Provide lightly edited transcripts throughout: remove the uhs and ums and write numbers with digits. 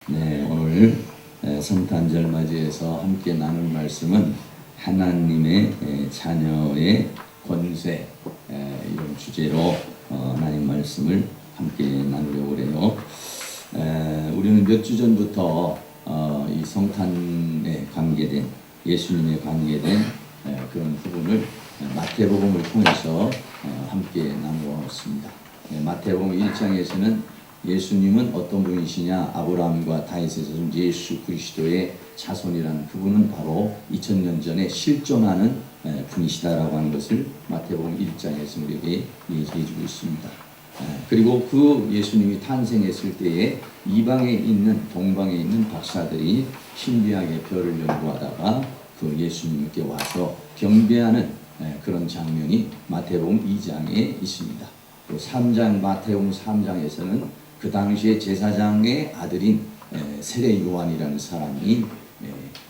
오늘 성탄절 맞이해서 함께 나눌 말씀은 하나님의 자녀의 권세, 이런 주제로 하나님 말씀을 함께 나누려고 해요. 우리는 몇 주 전부터 이 성탄에 관계된, 예수님에 관계된 그런 부분을 마태복음을 통해서 함께 나누었습니다. 마태복음 1장에서는 예수님은 어떤 분이시냐, 아브라함과 다윗에서 온 예수 그리스도의 자손이라는 그분은 바로 2000년 전에 실존하는 분이시다라고 하는 것을 마태복음 1장에서 우리에게 얘기해 주고 있습니다. 그리고 그 예수님이 탄생했을 때에 이방에 있는, 동방에 있는 박사들이 신비하게 별을 연구하다가 그 예수님께 와서 경배하는 그런 장면이 마태복음 2장에 있습니다. 또 3장, 마태복음 3장에서는 그 당시에 제사장의 아들인 세례 요한이라는 사람이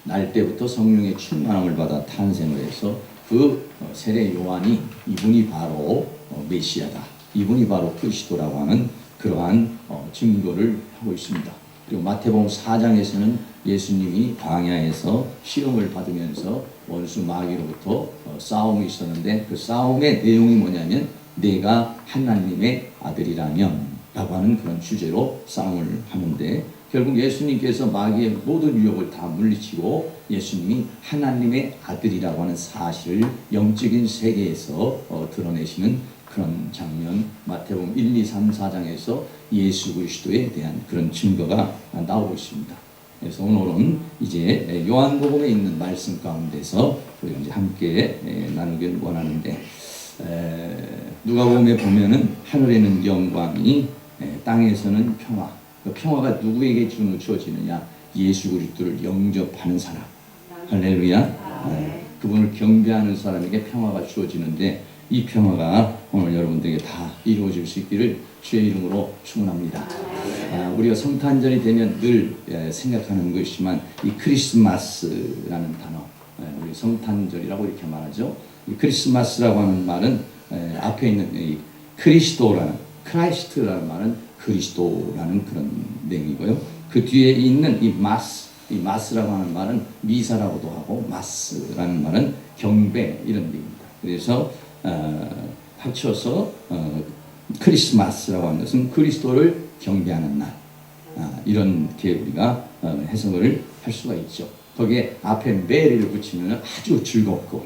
날 때부터 성령의 충만함을 받아 탄생을 해서 그 세례 요한이 이분이 바로 메시아다, 이분이 바로 그리스도라고 하는 그러한 증거를 하고 있습니다. 그리고 마태복음 4장에서는 예수님이 광야에서 시험을 받으면서 원수 마귀로부터 싸움이 있었는데 그 싸움의 내용이 뭐냐면 내가 하나님의 아들이라면 라고 하는 그런 주제로 싸움을 하는데, 결국 예수님께서 마귀의 모든 유혹을 다 물리치고 예수님이 하나님의 아들이라고 하는 사실을 영적인 세계에서 드러내시는 그런 장면, 마태복음 1, 2, 3, 4장에서 예수 그리스도에 대한 그런 증거가 나오고 있습니다. 그래서 오늘은 이제 요한복음에 있는 말씀 가운데서 우리가 이제 함께 나누길 원하는데, 누가복음에 보면은 하늘에는 영광이, 땅에서는 평화. 그 평화가 누구에게 주어지느냐? 예수 그리스도를 영접하는 사람. 할렐루야. 그분을 경배하는 사람에게 평화가 주어지는데, 이 평화가 오늘 여러분들에게 다 이루어질 수 있기를 주의 이름으로 축원합니다. 우리가 성탄절이 되면 늘 생각하는 것이지만 이 크리스마스라는 단어, 우리 성탄절이라고 이렇게 말하죠. 이 크리스마스라고 하는 말은 앞에 있는 이 크리스도라는, 크라이스트라는 말은 그리스도라는 그런 내용이고요. 그 뒤에 있는 이 마스라고 하는 말은 미사라고도 하고, 마스라는 말은 경배, 이런 얘기입니다. 그래서 합쳐서 크리스마스라고 하는 것은 그리스도를 경배하는 날, 이렇게 우리가 해석을 할 수가 있죠. 거기에 앞에 메리를 붙이면 아주 즐겁고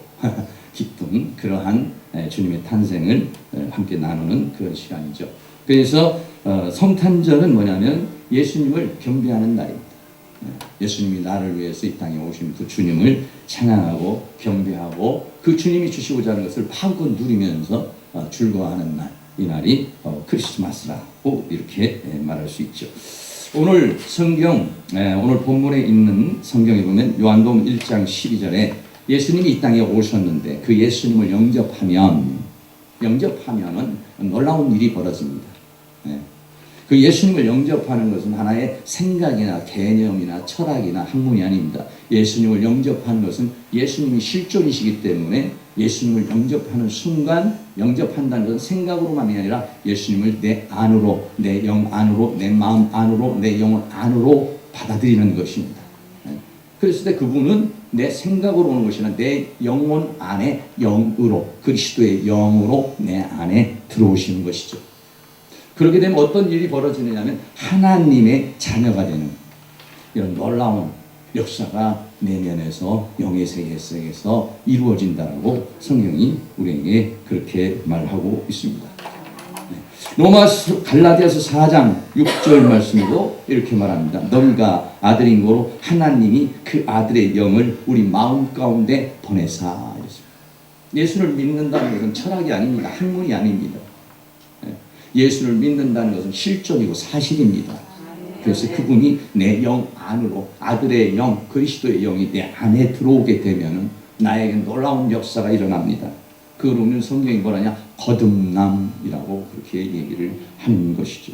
기쁜 그러한 주님의 탄생을 함께 나누는 그런 시간이죠. 그래서 성탄절은 뭐냐면 예수님을 경배하는 날입니다. 예수님이 나를 위해서 이 땅에 오신 그 주님을 찬양하고 경배하고 그 주님이 주시고자 하는 것을 마음껏 누리면서 즐거워하는 날, 이 날이 크리스마스라고 이렇게 말할 수 있죠. 오늘 성경, 오늘 본문에 있는 성경에 보면 요한복음 1장 12절에 예수님이 이 땅에 오셨는데 그 예수님을 영접하면은 놀라운 일이 벌어집니다. 그 예수님을 영접하는 것은 하나의 생각이나 개념이나 철학이나 학문이 아닙니다. 예수님을 영접하는 것은 예수님이 실존이시기 때문에 예수님을 영접하는 순간, 영접한다는 것은 생각으로만이 아니라 예수님을 내 안으로, 내 영 안으로, 내 마음 안으로, 내 영혼 안으로 받아들이는 것입니다. 그랬을 때 그분은 내 생각으로 오는 것이 아니라 내 영혼 안에 영으로, 그리스도의 영으로 내 안에 들어오시는 것이죠. 그렇게 되면 어떤 일이 벌어지느냐면 하나님의 자녀가 되는 이런 놀라운 역사가 내면에서, 영의 세계에서 이루어진다라고 성경이 우리에게 그렇게 말하고 있습니다. 갈라디아서 4장 6절 말씀으로 이렇게 말합니다. 너희가 아들인 거로 하나님이 그 아들의 영을 우리 마음 가운데 보내사. 예수를 믿는다는 것은 철학이 아닙니다. 학문이 아닙니다. 예수를 믿는다는 것은 실존이고 사실입니다. 그래서 그분이 내 영 안으로, 아들의 영, 그리스도의 영이 내 안에 들어오게 되면 나에게 놀라운 역사가 일어납니다. 그걸 우리는 성경이 뭐라냐? 거듭남이라고 그렇게 얘기를 하는 것이죠.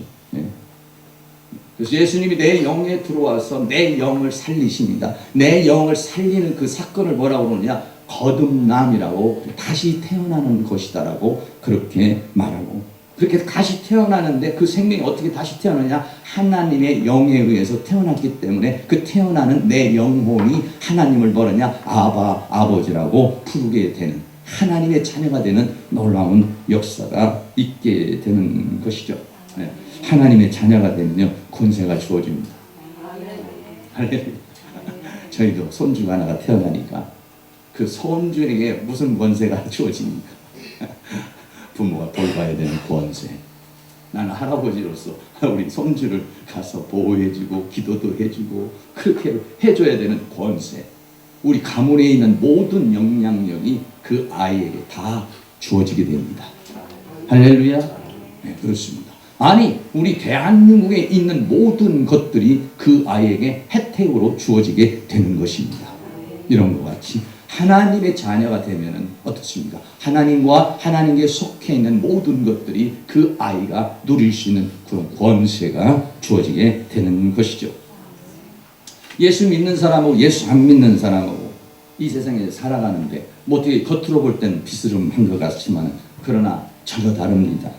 그래서 예수님이 내 영에 들어와서 내 영을 살리십니다. 내 영을 살리는 그 사건을 뭐라고 그러느냐? 거듭남이라고, 다시 태어나는 것이다라고 그렇게 말하고 그렇게 다시 태어나는데 그 생명이 어떻게 다시 태어나냐? 하나님의 영에 의해서 태어났기 때문에 그 태어나는 내 영혼이 하나님을 뭐라냐? 아바, 아버지라고 부르게 되는, 하나님의 자녀가 되는 놀라운 역사가 있게 되는 것이죠. 네. 하나님의 자녀가 되면요, 권세가 주어집니다. 할렐루야. 저희도 손주가 하나가 태어나니까 그 손주에게 무슨 권세가 주어집니까? 부모가 돌봐야 되는 권세. 나는 할아버지로서 우리 손주를 가서 보호해주고 기도도 해주고 그렇게 해줘야 되는 권세. 우리 가문에 있는 모든 영향력이 그 아이에게 다 주어지게 됩니다. 할렐루야. 네, 그렇습니다. 아니, 우리 대한민국에 있는 모든 것들이 그 아이에게 혜택으로 주어지게 되는 것입니다. 이런 것 같이 하나님의 자녀가 되면은 어떻습니까? 하나님과 하나님께 속해 있는 모든 것들이 그 아이가 누릴 수 있는 그런 권세가 주어지게 되는 것이죠. 예수 믿는 사람하고 예수 안 믿는 사람하고 이 세상에 살아가는데 뭐 어떻게 겉으로 볼 때는 비스름한 것 같지만 그러나 전혀 다릅니다.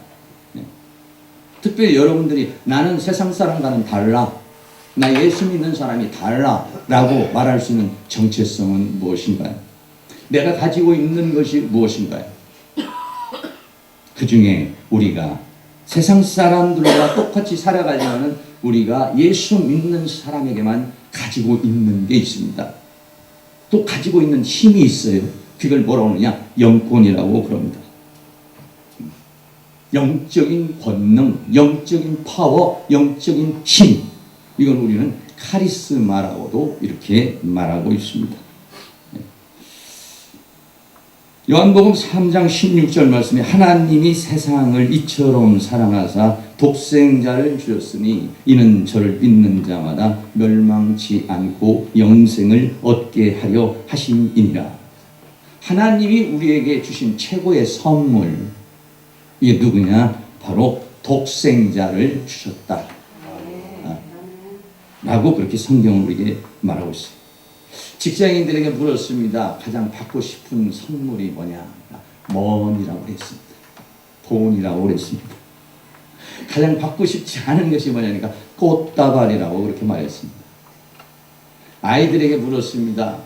네. 특별히 여러분들이 나는 세상 사람과는 달라, 나 예수 믿는 사람이 달라 라고 말할 수 있는 정체성은 무엇인가요? 내가 가지고 있는 것이 무엇인가요? 그 중에 우리가 세상 사람들과 똑같이 살아가려면 우리가 예수 믿는 사람에게만 가지고 있는 게 있습니다. 또 가지고 있는 힘이 있어요. 그걸 뭐라고 하느냐? 영권이라고 그럽니다. 영적인 권능, 영적인 파워, 영적인 힘. 이걸 우리는 카리스마라고도 이렇게 말하고 있습니다. 요한복음 3장 16절 말씀에 하나님이 세상을 이처럼 사랑하사 독생자를 주셨으니 이는 저를 믿는 자마다 멸망치 않고 영생을 얻게 하려 하심이니라. 하나님이 우리에게 주신 최고의 선물, 이게 누구냐? 바로 독생자를 주셨다 라고 그렇게 성경은 우리에게 말하고 있어요. 직장인들에게 물었습니다. 가장 받고 싶은 선물이 뭐냐? money라고 그랬습니다. 돈이라고 그랬습니다. 가장 받고 싶지 않은 것이 뭐냐니까 꽃다발이라고 그렇게 말했습니다. 아이들에게 물었습니다.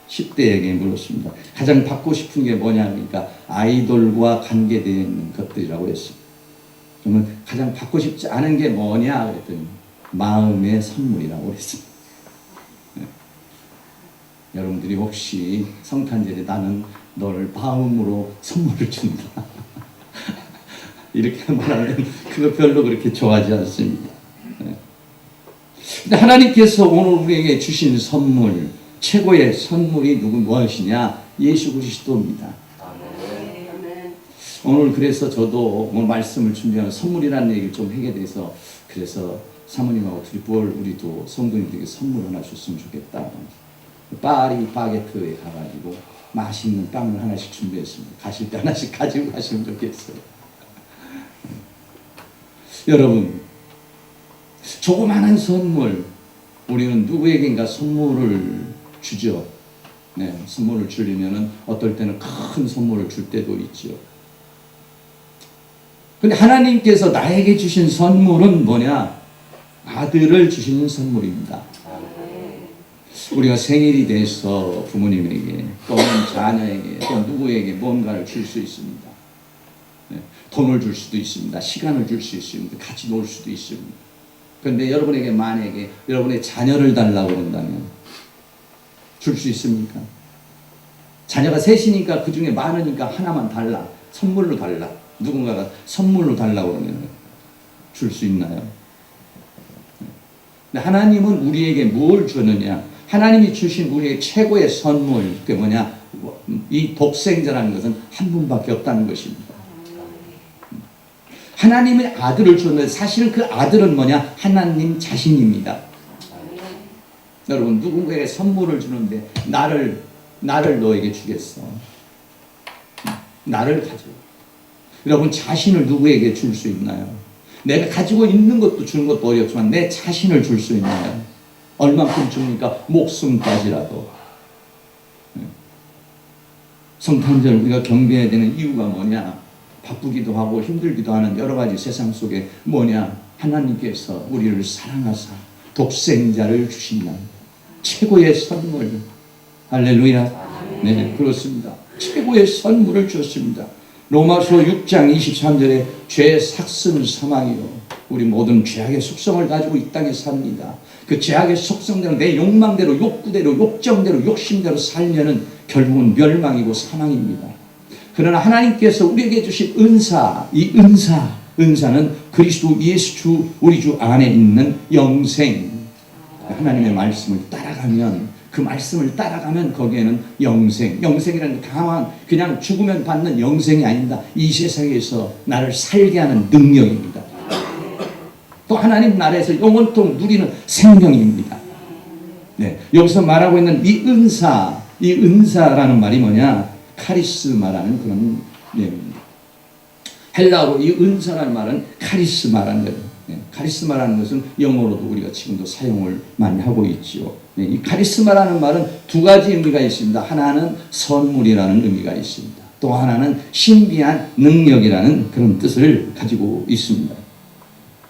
10대에게 물었습니다. 가장 받고 싶은 게 뭐냐니까 아이돌과 관계되어 있는 것들이라고 했습니다. 그러면 가장 받고 싶지 않은 게 뭐냐 그랬더니 마음의 선물이라고 했습니다. 네. 여러분들이 혹시 성탄절에 나는 너를 마음으로 선물을 준다 이렇게 말하면 그거 별로 그렇게 좋아하지 않습니다. 네. 근데 하나님께서 오늘 우리에게 주신 선물, 최고의 선물이 무엇이냐? 예수 그리스도입니다. 오늘 그래서 저도 오늘 말씀을 준비하면 선물이라는 얘기를 좀 하게 돼서 그래서 사모님하고 둘이 우리도 성도님들에게 선물 하나 줬으면 좋겠다. 파리 바게트에 가가지고 맛있는 빵을 하나씩 준비했습니다. 가실 때 하나씩 가지고 가시면 좋겠어요. 여러분, 조그마한 선물, 우리는 누구에게인가 선물을 주죠. 네, 선물을 주려면은 어떨 때는 큰 선물을 줄 때도 있죠. 근데 하나님께서 나에게 주신 선물은 뭐냐? 아들을 주시는 선물입니다. 우리가 생일이 돼서 부모님에게 또는 자녀에게 또 누구에게 뭔가를 줄 수 있습니다. 네, 돈을 줄 수도 있습니다. 시간을 줄 수 있습니다. 같이 놀 수도 있습니다. 그런데 여러분에게 만약에 여러분의 자녀를 달라고 한다면 줄 수 있습니까? 자녀가 셋이니까 그 중에 많으니까 하나만 달라. 선물로 달라. 누군가가 선물로 달라고 그러면 줄 수 있나요? 근데 하나님은 우리에게 뭘 주느냐? 하나님이 주신 우리의 최고의 선물, 그게 뭐냐? 이 독생자라는 것은 한 분밖에 없다는 것입니다. 하나님의 아들을 주었는데 사실은 그 아들은 뭐냐? 하나님 자신입니다. 여러분, 누군가에게 선물을 주는데 나를 너에게 주겠어. 나를 가져. 여러분, 자신을 누구에게 줄 수 있나요? 내가 가지고 있는 것도 주는 것도 어렵지만 내 자신을 줄 수 있나요? 얼만큼 줍니까? 목숨까지라도. 성탄절 우리가 경배해야 되는 이유가 뭐냐? 바쁘기도 하고 힘들기도 하는 여러 가지 세상 속에 뭐냐? 하나님께서 우리를 사랑하사 독생자를 주신다. 최고의 선물. 할렐루야. 네, 그렇습니다. 최고의 선물을 주었습니다. 로마서 6장 23절에 죄 삭슨 사망이요. 우리 모든 죄악의 속성을 가지고 이 땅에 삽니다. 그 죄악의 속성대로 내 욕망대로 욕구대로 욕정대로 욕심대로 살면은 결국은 멸망이고 사망입니다. 그러나 하나님께서 우리에게 주신 은사, 이 은사는 그리스도 예수 주 우리 주 안에 있는 영생. 하나님의 말씀을 따라가면 그 말씀을 따라가면 거기에는 영생이라는 강한 그냥 죽으면 받는 영생이 아닙니다. 이 세상에서 나를 살게 하는 능력입니다. 또 하나님 나라에서 영원토록 누리는 생명입니다. 네, 여기서 말하고 있는 이 은사라는 말이 뭐냐? 카리스마라는 그런 내용입니다. 헬라어로 이 은사라는 말은 카리스마라는 거예요. 네, 카리스마라는 것은 영어로도 우리가 지금도 사용을 많이 하고 있죠. 네, 이 카리스마라는 말은 두 가지 의미가 있습니다. 하나는 선물이라는 의미가 있습니다. 또 하나는 신비한 능력이라는 그런 뜻을 가지고 있습니다.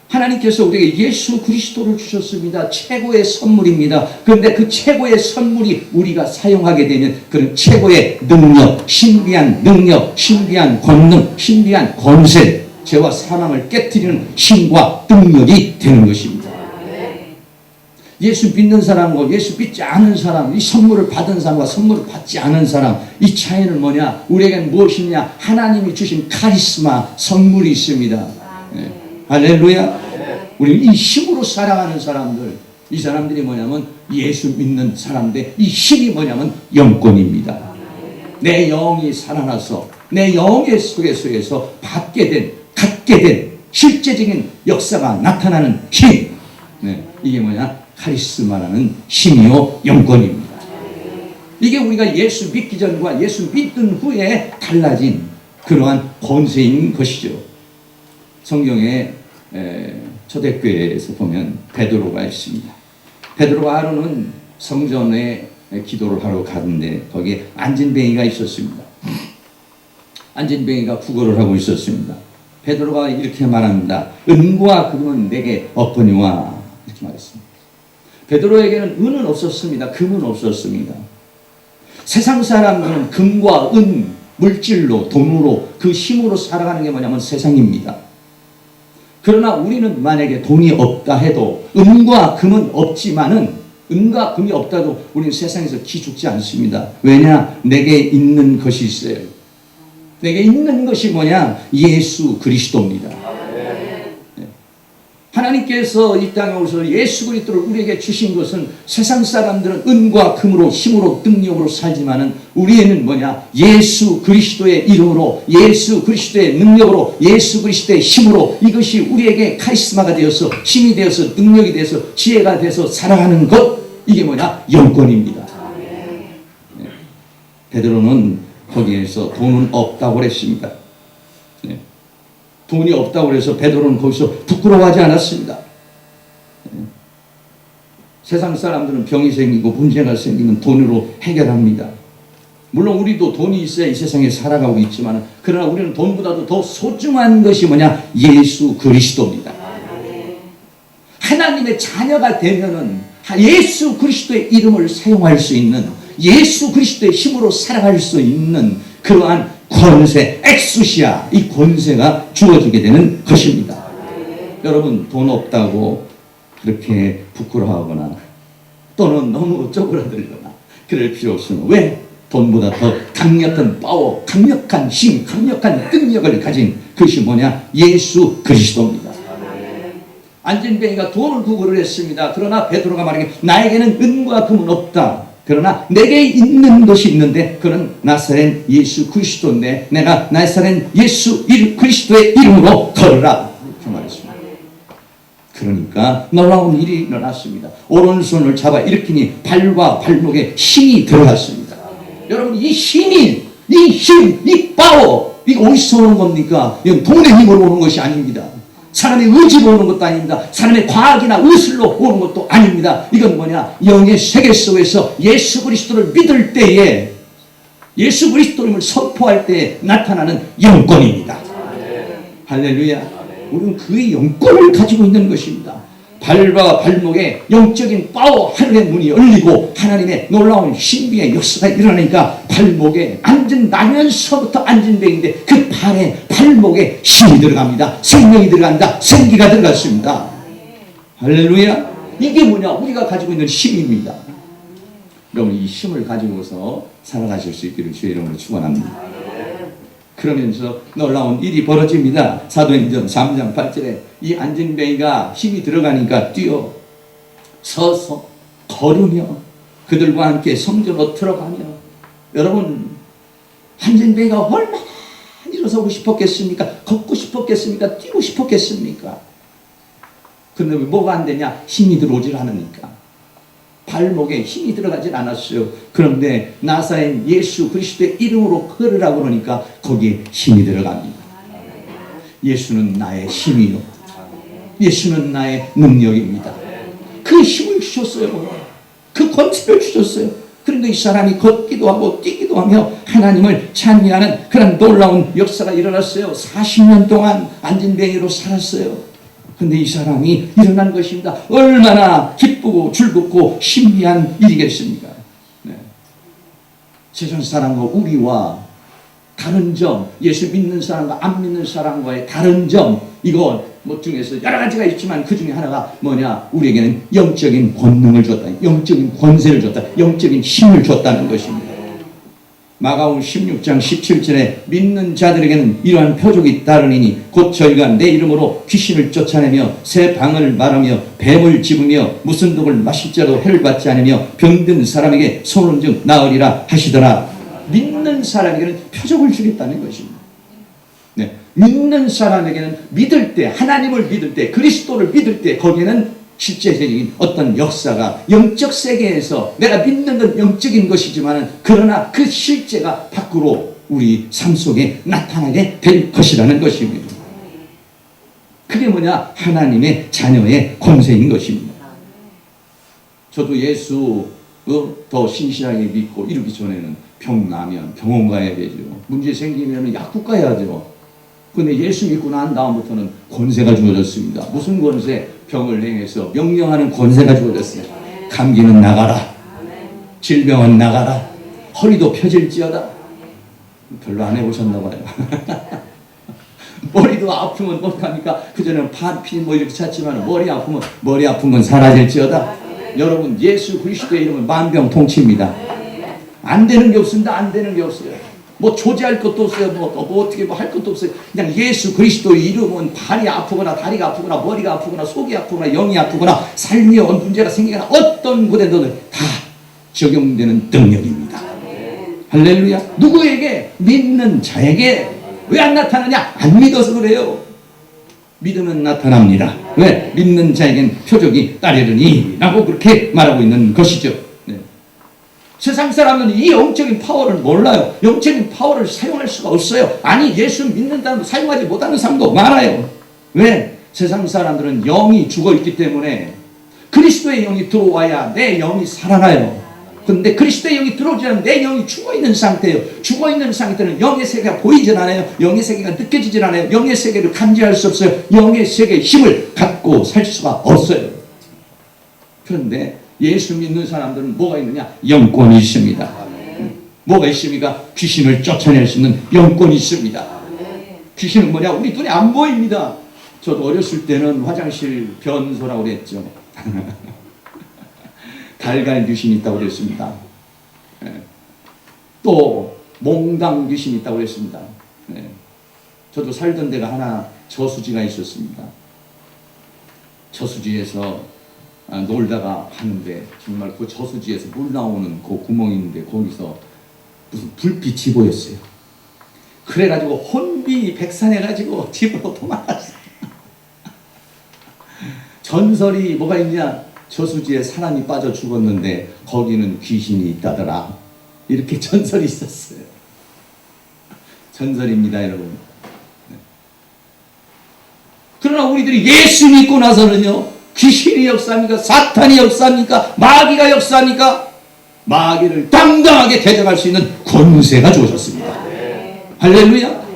하나님께서 우리에게 예수 그리스도를 주셨습니다. 최고의 선물입니다. 그런데 그 최고의 선물이 우리가 사용하게 되면 그런 최고의 능력, 신비한 권능, 신비한 권세, 죄와 사망을 깨뜨리는 힘과 능력이 되는 것입니다. 예수 믿는 사람과 예수 믿지 않은 사람, 이 선물을 받은 사람과 선물을 받지 않은 사람, 이 차이는 뭐냐? 우리에게는 무엇이냐? 하나님이 주신 카리스마, 선물이 있습니다. 네. 할렐루야. 우리 이 힘으로 살아가는 사람들, 이 사람들이 뭐냐면 예수 믿는 사람들, 이 힘이 뭐냐면 영권입니다. 내 영이 살아나서 내 영의 속에서 갖게 된 실제적인 역사가 나타나는 힘. 네, 이게 뭐냐? 카리스마라는 힘이요 영권입니다. 이게 우리가 예수 믿기 전과 예수 믿는 후에 달라진 그러한 권세인 것이죠. 성경에 초대교회에서 보면 베드로가 있습니다. 베드로와 아론은 성전에 기도를 하러 가는데 거기에 안진뱅이가 있었습니다. 안진뱅이가 구걸을 하고 있었습니다. 베드로가 이렇게 말합니다. 은과 금은 내게 없거니와 이렇게 말했습니다. 베드로에게는 은은 없었습니다. 금은 없었습니다. 세상 사람들은 금과 은, 물질로, 돈으로, 그 힘으로 살아가는 게 뭐냐면 세상입니다. 그러나 우리는 만약에 돈이 없다 해도 은과 금은 없지만은 은과 금이 없다도 우리는 세상에서 기죽지 않습니다. 왜냐? 내게 있는 것이 있어요. 내게 있는 것이 뭐냐? 예수 그리스도입니다. 네. 하나님께서 이 땅에 오셔서 예수 그리스도를 우리에게 주신 것은 세상 사람들은 은과 금으로 힘으로 능력으로 살지만은 우리에는 뭐냐? 예수 그리스도의 이름으로, 예수 그리스도의 능력으로, 예수 그리스도의 힘으로 이것이 우리에게 카리스마가 되어서 힘이 되어서 능력이 되어서 지혜가 돼서 살아가는 것, 이게 뭐냐? 영권입니다. 네. 베드로는 거기에서 돈은 없다고 그랬습니다. 네. 돈이 없다고 그래서 베드로는 거기서 부끄러워하지 않았습니다. 네. 세상 사람들은 병이 생기고 문제가 생기면 돈으로 해결합니다. 물론 우리도 돈이 있어야 이 세상에 살아가고 있지만 그러나 우리는 돈보다도 더 소중한 것이 뭐냐? 예수 그리스도입니다. 하나님의 자녀가 되면은 예수 그리스도의 이름을 사용할 수 있는, 예수 그리스도의 힘으로 살아갈 수 있는 그러한 권세, 엑수시아, 이 권세가 주어지게 되는 것입니다. 여러분, 돈 없다고 그렇게 부끄러워하거나 또는 너무 쪼그라들거나 그럴 필요 없습니다. 왜? 돈보다 더 강력한 파워, 강력한 힘, 강력한 능력을 가진 그것이 뭐냐? 예수 그리스도입니다. 안진뱅이가 돈을 구걸을 했습니다. 그러나 베드로가 말하기를 나에게는 은과 금은 없다. 그러나 내게 있는 것이 있는데 그는 나사렛 예수 그리스도인데 내가 나사렛 예수 그리스도의 이름으로 걸어라. 이렇게 말했습니다. 그러니까 놀라운 일이 일어났습니다. 오른손을 잡아 일으키니 발과 발목에 힘이 들어갔습니다. 여러분, 이 힘이, 이 파워, 이거 어디서 오는 겁니까? 이건 돈의 힘으로 오는 것이 아닙니다. 사람의 의지로 오는 것도 아닙니다. 사람의 과학이나 의술로 오는 것도 아닙니다. 이건 뭐냐? 영의 세계 속에서 예수 그리스도를 믿을 때에, 예수 그리스도를 선포할 때에 나타나는 영권입니다. 할렐루야. 우리는 그의 영권을 가지고 있는 것입니다. 발과 발목에 영적인 파워, 하늘의 문이 열리고 하나님의 놀라운 신비의 역사가 일어나니까 발목에 나면서부터 앉은 데인데 그 발에 발목에 힘이 들어갑니다. 생명이 들어간다. 생기가 들어갔습니다. 할렐루야. 이게 뭐냐? 우리가 가지고 있는 힘입니다. 여러분 이 힘을 가지고서 살아가실 수 있기를 주의 이름으로 축원합니다. 그러면서 놀라운 일이 벌어집니다. 사도행전 3장 8절에 이 안진뱅이가 힘이 들어가니까 뛰어 서서 걸으며 그들과 함께 성전으로 들어가며, 여러분 안진뱅이가 얼마나 일어서고 싶었겠습니까? 걷고 싶었겠습니까? 뛰고 싶었겠습니까? 그런데 뭐가 안 되냐? 힘이 들어오질 않으니까. 발목에 힘이 들어가질 않았어요. 그런데 나사렛 예수 그리스도의 이름으로 걸으라고 그러니까 거기에 힘이 들어갑니다. 예수는 나의 힘이요, 예수는 나의 능력입니다. 그 힘을 주셨어요. 그 권세를 주셨어요. 그런데 이 사람이 걷기도 하고 뛰기도 하며 하나님을 찬미하는 그런 놀라운 역사가 일어났어요. 40년 동안 안진뱅이로 살았어요. 근데 이 사람이 일어난 것입니다. 얼마나 기쁘고 즐겁고 신비한 일이겠습니까? 네. 세상 사람과 우리와 다른 점, 예수 믿는 사람과 안 믿는 사람과의 다른 점, 이거 뭐 중에서 여러 가지가 있지만 그 중에 하나가 뭐냐? 우리에게는 영적인 권능을 줬다, 영적인 권세를 줬다, 영적인 힘을 줬다는 것입니다. 마가복음 16장 17절에 믿는 자들에게는 이러한 표적이 따르니니 곧 저희가 내 이름으로 귀신을 쫓아내며 새 방언을 말하며 뱀을 집으며 무슨 독을 마실 자도 해를 받지 않으며 병든 사람에게 손은즉 나으리라 하시더라. 믿는 사람에게는 표적을 주겠다는 것입니다. 네. 믿는 사람에게는 믿을 때, 하나님을 믿을 때, 그리스도를 믿을 때 거기에는 실제적인 어떤 역사가 영적 세계에서 내가 믿는 건 영적인 것이지만 그러나 그 실제가 밖으로 우리 삶 속에 나타나게 될 것이라는 것입니다. 그게 뭐냐? 하나님의 자녀의 권세인 것입니다. 저도 예수 더 신실하게 믿고 이러기 전에는 병 나면 병원 가야 되죠. 문제 생기면 약국 가야죠. 근데 예수 믿고 난 다음부터는 권세가 주어졌습니다. 무슨 권세? 병을 행해서 명령하는 권세가 주어졌어요. 감기는 나가라, 질병은 나가라, 허리도 펴질지어다. 별로 안 해보셨나 봐요. 머리도 아프면 어떡합니까? 그전에는 파피 뭐 이렇게 찾지만 머리 아프면 머리 아픈 건 사라질지어다. 여러분 예수 그리스도의 이름은 만병통치입니다. 안 되는 게 없습니다. 안 되는 게 없어요. 뭐 조제할 것도 없어요. 뭐 어떻게 뭐 할 것도 없어요. 그냥 예수 그리스도의 이름은 발이 아프거나 다리가 아프거나 머리가 아프거나 속이 아프거나 영이 아프거나 삶에 문제가 생기거나 어떤 곳에도 다 적용되는 능력입니다. 할렐루야. 누구에게? 믿는 자에게. 왜 안 나타나냐? 안 믿어서 그래요. 믿으면 나타납니다. 왜? 믿는 자에겐 표적이 따르리니 라고 그렇게 말하고 있는 것이죠. 세상 사람은 이 영적인 파워를 몰라요. 영적인 파워를 사용할 수가 없어요. 아니 예수 믿는다는 사용하지 못하는 사람도 많아요. 왜? 세상 사람들은 영이 죽어있기 때문에 그리스도의 영이 들어와야 내 영이 살아나요. 그런데 그리스도의 영이 들어오지 않으면 내 영이 죽어있는 상태예요. 죽어있는 상태는 영의 세계가 보이질 않아요. 영의 세계가 느껴지질 않아요. 영의 세계를 감지할 수 없어요. 영의 세계의 힘을 갖고 살 수가 없어요. 그런데 예수 믿는 사람들은 뭐가 있느냐? 영권이 있습니다. 뭐가 있습니까? 귀신을 쫓아낼 수 있는 영권이 있습니다. 귀신은 뭐냐? 우리 눈에 안 보입니다. 저도 어렸을 때는 화장실 변소라고 그랬죠. 달걀 귀신이 있다고 그랬습니다. 또 몽당 귀신이 있다고 그랬습니다. 저도 살던 데가 하나 저수지가 있었습니다. 저수지에서 놀다가 하는데 정말 그 저수지에서 물 나오는 그 구멍이 있는데 거기서 무슨 불빛이 보였어요. 그래가지고 혼비백산해가지고 집으로 도망갔어요. 전설이 뭐가 있냐? 저수지에 사람이 빠져 죽었는데 거기는 귀신이 있다더라. 이렇게 전설이 있었어요. 전설입니다, 여러분. 그러나 우리들이 예수 믿고 나서는요, 귀신이 역사입니까? 사탄이 역사입니까? 마귀가 역사입니까? 마귀를 당당하게 대적할 수 있는 권세가 주어졌습니다. 할렐루야.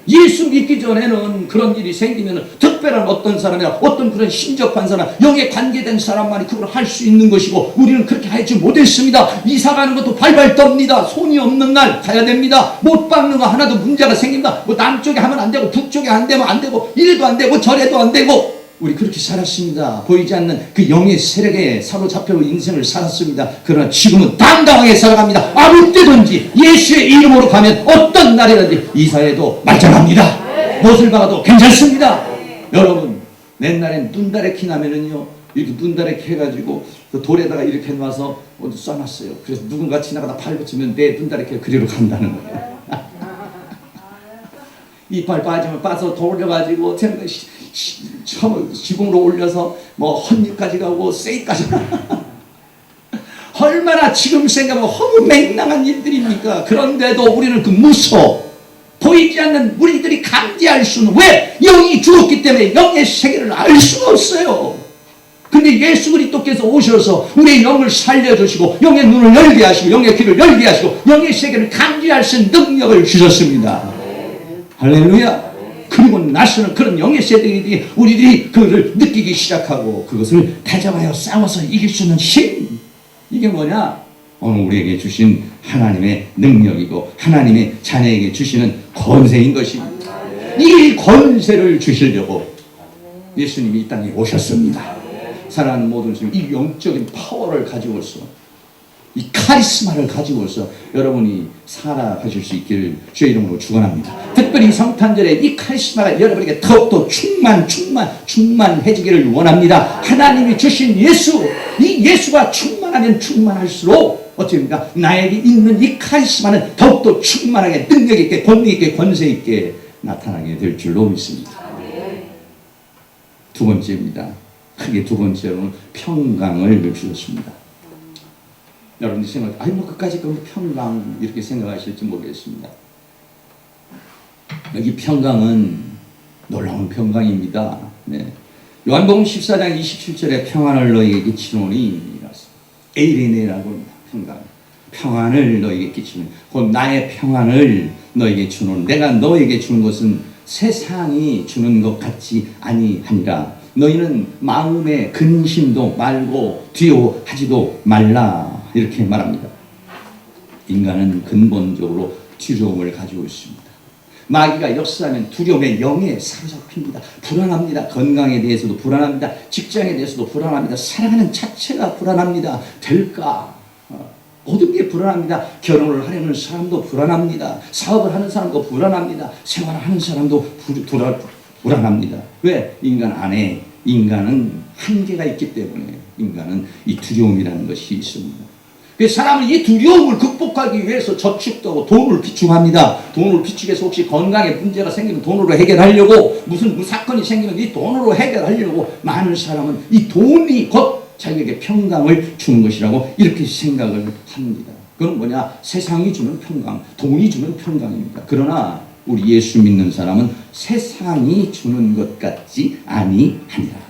예수 믿기 전에는 그런 일이 생기면 특별한 어떤 사람이나 어떤 그런 신접한 사람, 영에 관계된 사람만이 그걸 할 수 있는 것이고, 우리는 그렇게 하지 못했습니다. 이사 가는 것도 발발 떱니다. 손이 없는 날 가야 됩니다. 못 박는 거 하나도 문제가 생깁니다. 뭐 남쪽에 하면 안 되고 북쪽에 안 되면 안 되고 이래도 안 되고 저래도 안 되고, 우리 그렇게 살았습니다. 보이지 않는 그 영의 세력에 사로잡혀 인생을 살았습니다. 그러나 지금은 당당하게 살아갑니다. 아무 때든지 예수의 이름으로 가면 어떤 날이든지 이사해도 말짱합니다. 못을 박아도 괜찮습니다. 여러분, 옛날엔 눈다래키 나면은요, 이렇게 눈다래키 해가지고 그 돌에다가 이렇게 놔서 어디 쏴놨어요. 그래서 누군가 지나가다 팔 붙이면 내 눈다래키가 그리로 간다는 거예요. 이빨 빠지면 빠져 돌려가지고 지붕으로 올려서 뭐 헌잎까지 가고 세이까지 얼마나 지금 생각하면 너무 맹랑한 일들입니까? 그런데도 우리는 그 무서워 보이지 않는 우리들이 감지할 수는, 왜? 영이 죽었기 때문에 영의 세계를 알 수가 없어요. 근데 예수 그리스도께서 오셔서 우리의 영을 살려주시고 영의 눈을 열게 하시고 영의 귀를 열게 하시고 영의 세계를 감지할 수 있는 능력을 주셨습니다. 할렐루야. 그리고 나서는 그런 영의 세대들이 우리들이 그것을 느끼기 시작하고 그것을 대적하여 싸워서 이길 수 있는 힘, 이게 뭐냐? 오늘 우리에게 주신 하나님의 능력이고 하나님의 자녀에게 주시는 권세인 것입니다. 이 권세를 주시려고 예수님이 이 땅에 오셨습니다. 사랑하는 모든 주님, 이 영적인 파워를 가지고서, 이 카리스마를 가지고서 여러분이 살아가실 수 있기를 주의 이름으로 축원합니다. 특별히 성탄절에 이 카리스마가 여러분에게 더욱더 충만해지기를 원합니다. 하나님이 주신 예수, 이 예수가 충만하면 충만할수록 어떻습니까? 나에게 있는 이 카리스마는 더욱더 충만하게 능력 있게 권능 있게 권세 있게 나타나게 될 줄로 믿습니다. 두 번째입니다. 크게 두 번째로는 평강을 주셨습니다. 여러분이 생각, 뭐 그까지 그럼 평강 이렇게 생각하실지 모르겠습니다. 여기 평강은 놀라운 평강입니다. 네. 요한복음 14장 27절에 평안을 너희에게 끼치노니, 에이레네라고 합니다. 평강. 평안을 너희에게 끼치는, 곧 나의 평안을 너희에게 주노니, 내가 너희에게 주는 것은 세상이 주는 것 같지 아니하니라. 너희는 마음에 근심도 말고 두려워하지도 말라. 이렇게 말합니다. 인간은 근본적으로 두려움을 가지고 있습니다. 마귀가 역사하면 두려움의 영에 사로잡힙니다. 불안합니다. 건강에 대해서도 불안합니다. 직장에 대해서도 불안합니다. 살아가는 자체가 불안합니다. 될까? 모든 게 불안합니다. 결혼을 하려는 사람도 불안합니다. 사업을 하는 사람도 불안합니다. 생활을 하는 사람도 불안합니다. 왜? 인간 안에 인간은 한계가 있기 때문에 인간은 이 두려움이라는 것이 있습니다. 사람은 이 두려움을 극복하기 위해서 저축도 하고 돈을 비축합니다. 돈을 비축해서 혹시 건강에 문제가 생기면 돈으로 해결하려고, 무슨 사건이 생기면 이 돈으로 해결하려고 많은 사람은 이 돈이 곧 자기에게 평강을 주는 것이라고 이렇게 생각을 합니다. 그건 뭐냐? 세상이 주는 평강, 돈이 주는 평강입니다. 그러나 우리 예수 믿는 사람은 세상이 주는 것 같지 아니하니라.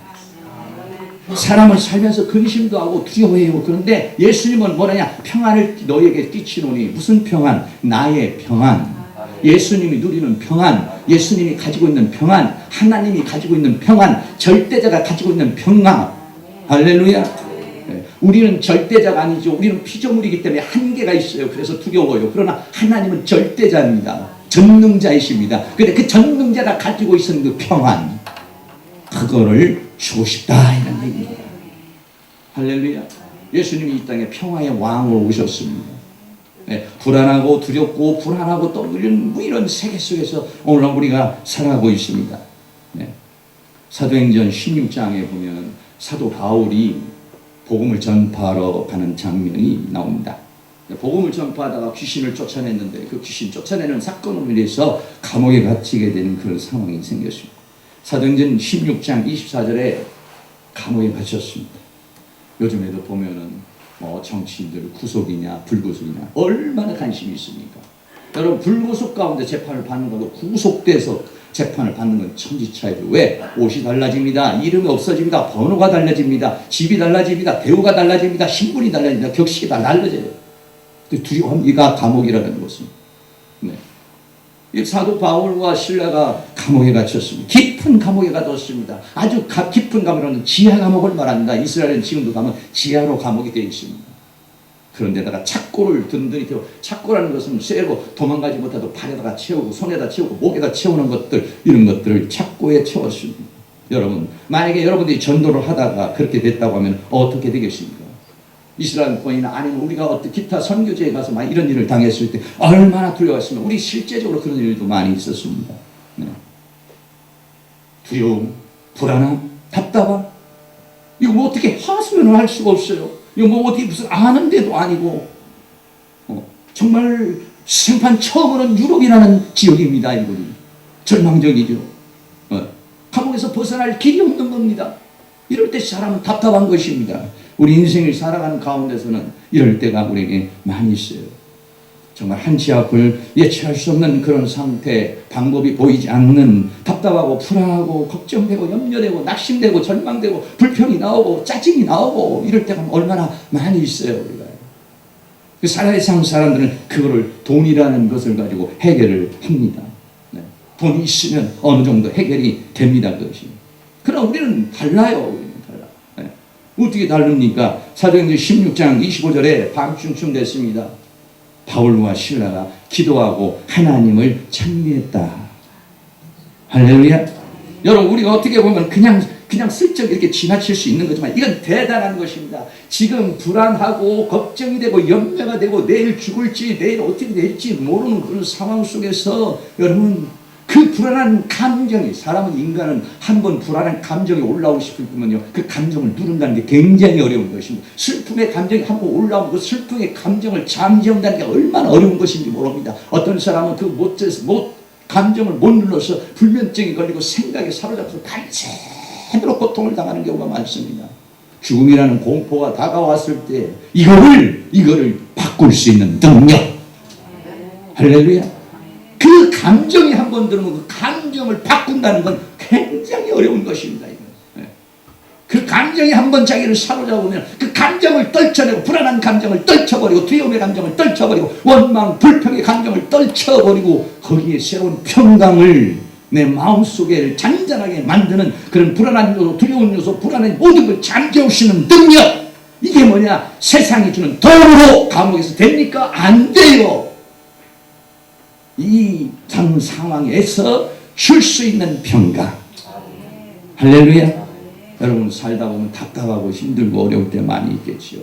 사람을 살면서 근심도 하고 두려워해요. 그런데 예수님은 뭐라냐? 평안을 너희에게 끼치노니. 무슨 평안? 나의 평안. 예수님이 누리는 평안, 예수님이 가지고 있는 평안, 하나님이 가지고 있는 평안, 절대자가 가지고 있는 평안. 할렐루야. 우리는 절대자가 아니죠. 우리는 피조물이기 때문에 한계가 있어요. 그래서 두려워요. 그러나 하나님은 절대자입니다. 전능자이십니다. 근데 그 전능자가 가지고 있는 그 평안, 그거를 주고 싶다 이런 얘기입니다. 할렐루야. 예수님이 이 땅에 평화의 왕으로 오셨습니다. 네, 불안하고 두렵고 불안하고 또 이런 세계 속에서 오늘 우리가 살아가고 있습니다. 네. 사도행전 16장에 보면 사도 바울이 복음을 전파하러 가는 장면이 나옵니다. 복음을 전파하다가 귀신을 쫓아냈는데 그 귀신 쫓아내는 사건으로 인해서 감옥에 갇히게 되는 그런 상황이 생겼습니다. 사도행전 16장 24절에 감옥에 갇혔습니다. 요즘에도 보면은 정치인들 구속이냐 불구속이냐 얼마나 관심이 있습니까? 여러분, 불구속 가운데 재판을 받는 것도 구속돼서 재판을 받는 건 천지차이죠. 왜? 옷이 달라집니다. 이름이 없어집니다. 번호가 달라집니다. 집이 달라집니다. 대우가 달라집니다. 신분이 달라집니다. 격식이 다 달라져요. 두려움이가 감옥이라는 것은. 네. 이 사도 바울과 실라가 감옥에 갇혔습니다. 깊은 감옥에 가뒀습니다. 아주 깊은 감옥은 지하 감옥을 말합니다. 이스라엘은 지금도 가면 지하로 감옥이 되어 있습니다. 그런데다가 착고를 든든히 태워, 착고라는 것은 쇠로 도망가지 못하도 발에다가 채우고 손에다 채우고 목에다 채우는 것들, 이런 것들을 착고에 채웠습니다. 여러분, 만약에 여러분들이 전도를 하다가 그렇게 됐다고 하면 어떻게 되겠습니까? 이스라엘권이나 아니면 우리가 어떤 기타 선교지에 가서 막 이런 일을 당했을 때 얼마나 두려웠으면, 우리 실제적으로 그런 일도 많이 있었습니다. 네. 두려움, 불안함, 답답함, 이거 뭐 어떻게 하소연을 할 수가 없어요. 이거 뭐 어디 무슨 아는데도 아니고, 정말 생판 처음으로는 유럽이라는 지역입니다. 이분이 절망적이죠. 감옥에서 벗어날 길이 없는 겁니다. 이럴 때 사람은 답답한 것입니다. 우리 인생을 살아가는 가운데서는 이럴 때가 우리에게 많이 있어요. 정말 한치 앞을 예측할 수 없는 그런 상태, 방법이 보이지 않는, 답답하고 불안하고 걱정되고 염려되고 낙심되고 절망되고 불평이 나오고 짜증이 나오고, 이럴 때가 얼마나 많이 있어요. 우리가 그 살아있는 사람들은 그거를 돈이라는 것을 가지고 해결을 합니다. 네. 돈이 있으면 어느 정도 해결이 됩니다. 그것이. 그러나 우리는 달라요. 우리는 달라. 네. 어떻게 다릅니까? 사도행전 16장 25절에 밤중쯤 됐습니다. 바울과 실라가 기도하고 하나님을 찬미했다. 할렐루야. 여러분, 우리가 어떻게 보면 그냥 슬쩍 이렇게 지나칠 수 있는 거지만 이건 대단한 것입니다. 지금 불안하고 걱정이 되고 염려가 되고 내일 죽을지 내일 어떻게 될지 모르는 그런 상황 속에서 여러분, 그 불안한 감정이, 사람은, 인간은 한번 불안한 감정이 올라오고 싶으면요, 그 감정을 누른다는 게 굉장히 어려운 것입니다. 슬픔의 감정이 한번 올라오면 그 슬픔의 감정을 잠재운다는 게 얼마나 어려운 것인지 모릅니다. 어떤 사람은 그 감정을 못 눌러서 불면증이 걸리고 생각에 사로잡혀서 밤새도록 고통을 당하는 경우가 많습니다. 죽음이라는 공포가 다가왔을 때 이거를 바꿀 수 있는 능력. 할렐루야. 그 감정이 한번 들으면 그 감정을 바꾼다는 건 굉장히 어려운 것입니다. 그 감정이 한번 자기를 사로잡으면 그 감정을 떨쳐내고, 불안한 감정을 떨쳐버리고, 두려움의 감정을 떨쳐버리고, 원망, 불평의 감정을 떨쳐버리고, 거기에 세운 평강을 내 마음속에 잔잔하게 만드는 그런 불안한 요소, 두려운 요소, 불안한 모든 걸 잠재우시는 능력, 이게 뭐냐? 세상이 주는 돈으로 감옥에서 됩니까? 안 돼요. 이 전 상황에서 줄 수 있는 평강. 할렐루야. 여러분, 살다 보면 답답하고 힘들고 어려울 때 많이 있겠지요.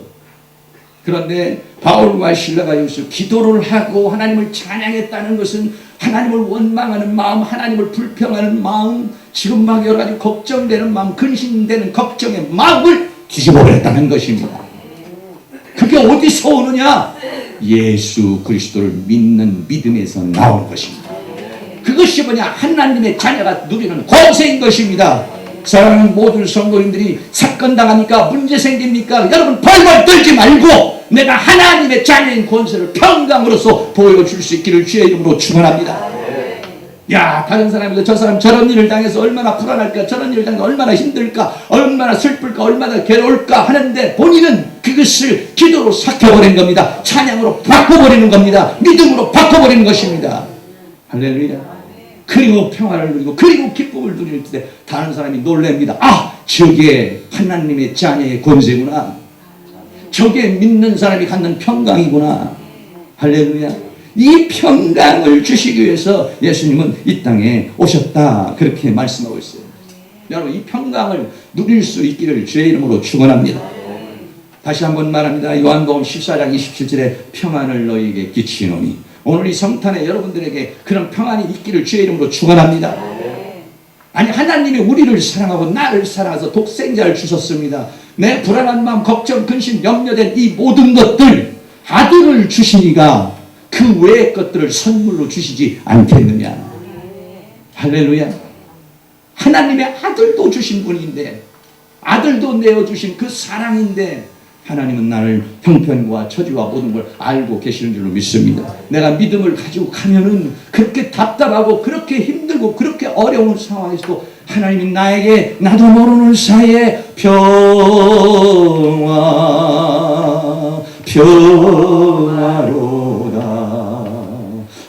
그런데 바울과 실라가 여기서 기도를 하고 하나님을 찬양했다는 것은 하나님을 원망하는 마음, 하나님을 불평하는 마음, 지금 막 여러 가지 걱정되는 마음, 근심되는 걱정의 마음을 뒤집어버렸다는 것입니다. 그게 어디서 오느냐? 예수 그리스도를 믿는 믿음에서 나오는 것입니다. 그것이 뭐냐? 하나님의 자녀가 누리는 권세인 것입니다. 사랑하는 모든 성도님들이 사건 당하니까 문제 생깁니까? 여러분, 벌벌 떨지 말고 내가 하나님의 자녀인 권세를 평강으로서 보여줄 수 있기를 주의 이름으로 축원합니다. 야, 다른 사람이 저 사람 저런 일을 당해서 얼마나 불안할까, 저런 일을 당해서 얼마나 힘들까, 얼마나 슬플까, 얼마나 괴로울까 하는데 본인은 그것을 기도로 삭혀버린 겁니다. 찬양으로 바꿔버리는 겁니다. 믿음으로 바꿔버리는 것입니다. 할렐루야. 그리고 평화를 누리고 그리고 기쁨을 누릴 때 다른 사람이 놀랍니다. 아, 저게 하나님의 자녀의 권세구나. 저게 믿는 사람이 갖는 평강이구나. 할렐루야. 이 평강을 주시기 위해서 예수님은 이 땅에 오셨다, 그렇게 말씀하고 있어요. 여러분, 이 평강을 누릴 수 있기를 주의 이름으로 축원합니다. 다시 한번 말합니다. 요한복음 14장 27절에 평안을 너희에게 끼치노니, 오늘 이 성탄에 여러분들에게 그런 평안이 있기를 주의 이름으로 축원합니다. 아니, 하나님이 우리를 사랑하고 나를 사랑해서 독생자를 주셨습니다. 내 불안한 마음, 걱정, 근심, 염려된 이 모든 것들, 아들을 주시니까 그 외의 것들을 선물로 주시지 않겠느냐. 할렐루야. 하나님의 아들도 주신 분인데, 아들도 내어주신 그 사랑인데, 하나님은 나를 형편과 처지와 모든 걸 알고 계시는 줄로 믿습니다. 내가 믿음을 가지고 가면은 그렇게 답답하고 그렇게 힘들고 그렇게 어려운 상황에서도 하나님이 나에게 나도 모르는 사이에 평화로다,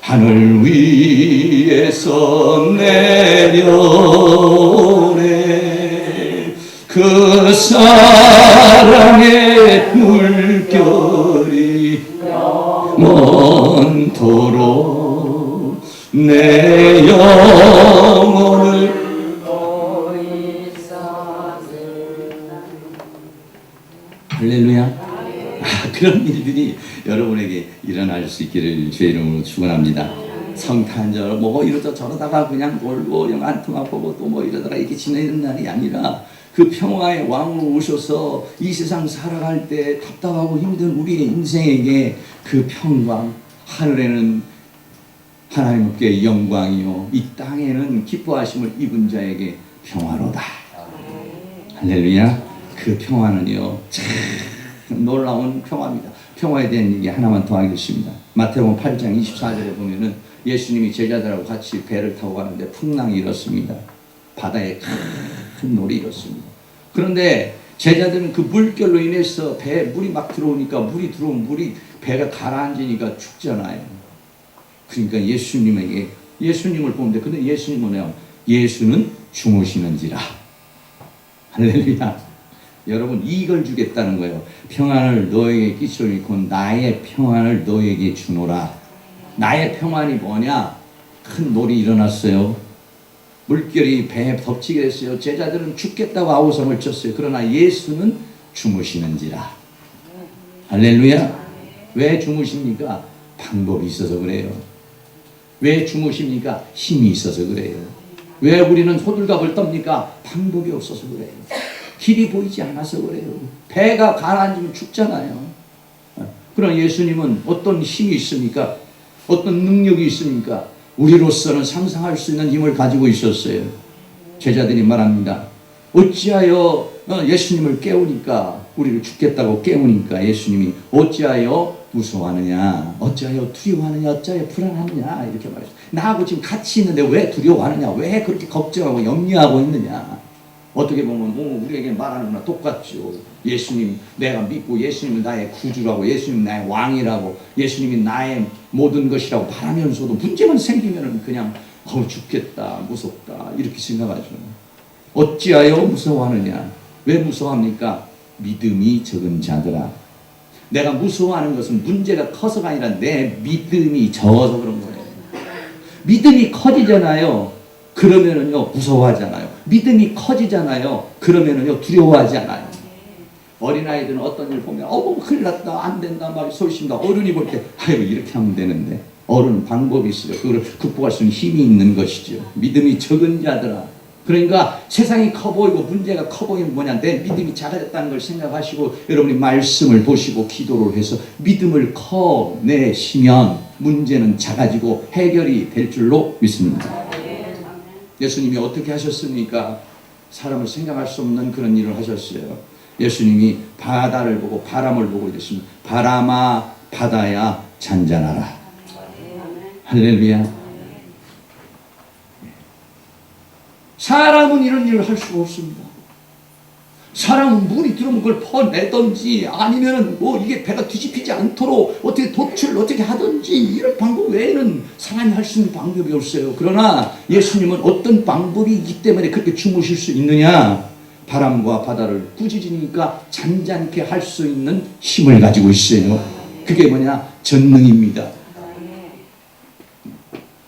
하늘 위 위에서 내려오네. 그 사랑의 물결이 영원토록 내 영혼을 할렐루야. 그런 일들이 여러분에게 일어날 수 있기를 주의 이름으로 축원합니다. 성탄절 뭐 이러다 저러다가 그냥 놀고 영안통화 보고 또 뭐 이러다가 이렇게 지내는 날이 아니라 그 평화의 왕으로 오셔서 이 세상 살아갈 때 답답하고 힘든 우리의 인생에게 그 평강, 하늘에는 하나님께 영광이요 이 땅에는 기뻐하심을 입은 자에게 평화로다. 할렐루야. 그 평화는요 참 놀라운 평화입니다. 평화에 대한 얘기 하나만 더 하겠습니다. 마태복음 8장 24절에 보면은 예수님이 제자들하고 같이 배를 타고 가는데 풍랑이 일었습니다. 바다에 큰 놀이 일었습니다. 그런데 제자들은 그 물결로 인해서 배에 물이 막 들어오니까 물이 들어오면 배가 가라앉으니까 죽잖아요. 그러니까 예수님을 보는데 근데 예수님은 예수는 주무시는지라. 할렐루야. 여러분 이걸 주겠다는 거예요. 평안을 너에게 끼치오니 곧 나의 평안을 너에게 주노라. 나의 평안이 뭐냐? 큰 놀이 일어났어요. 물결이 배에 덮치게 됐어요. 제자들은 죽겠다고 아우성을 쳤어요. 그러나 예수는 주무시는지라. 할렐루야. 왜 주무십니까? 방법이 있어서 그래요. 왜 주무십니까? 힘이 있어서 그래요. 왜 우리는 호들갑을 떱니까? 방법이 없어서 그래요. 길이 보이지 않아서 그래요. 배가 가라앉으면 죽잖아요. 그러나 예수님은 어떤 힘이 있습니까? 어떤 능력이 있습니까? 우리로서는 상상할 수 있는 힘을 가지고 있었어요. 제자들이 말합니다. 어찌하여 예수님을 깨우니까 우리를 죽겠다고 깨우니까 예수님이 어찌하여 무서워하느냐, 어찌하여 두려워하느냐, 어찌하여 불안하느냐 이렇게 말했어요. 나하고 지금 같이 있는데 왜 두려워하느냐, 왜 그렇게 걱정하고 염려하고 있느냐. 어떻게 보면 우리에게 말하는 거나 똑같죠. 예수님 내가 믿고 예수님은 나의 구주라고, 예수님 나의 왕이라고, 예수님이 나의 모든 것이라고 말하면서도 문제만 생기면 그냥 죽겠다, 무섭다 이렇게 생각하죠. 어찌하여 무서워하느냐. 왜 무서워합니까? 믿음이 적은 자들아. 내가 무서워하는 것은 문제가 커서가 아니라 내 믿음이 적어서 그런 거예요. 믿음이 커지잖아요. 그러면은요 무서워하잖아요. 믿음이 커지잖아요. 그러면은요 두려워하지 않아요. 어린아이들은 어떤 일 보면 큰일 났다, 안 된다 말이 소리십니다. 어른이 볼 때 아이고 이렇게 하면 되는데, 어른은 방법이 있어요. 그걸 극복할 수 있는 힘이 있는 것이죠. 믿음이 적은 자들아. 그러니까 세상이 커 보이고 문제가 커 보이면 뭐냐, 내 믿음이 작아졌다는 걸 생각하시고 여러분이 말씀을 보시고 기도를 해서 믿음을 커내시면 문제는 작아지고 해결이 될 줄로 믿습니다. 예수님이 어떻게 하셨습니까? 사람을 생각할 수 없는 그런 일을 하셨어요. 예수님이 바다를 보고 바람을 보고 이랬습니다. 바람아 바다야 잔잔하라. 할렐루야. 사람은 이런 일을 할 수가 없습니다. 사람은 물이 들어오면 그걸 퍼내든지 아니면은 이게 배가 뒤집히지 않도록 어떻게 도출을 어떻게 하든지 이런 방법 외에는 사람이 할 수 있는 방법이 없어요. 그러나 예수님은 어떤 방법이 있기 때문에 그렇게 주무실 수 있느냐? 바람과 바다를 꾸짖으니까 잔잔케 할 수 있는 힘을 가지고 있어요. 그게 뭐냐? 전능입니다.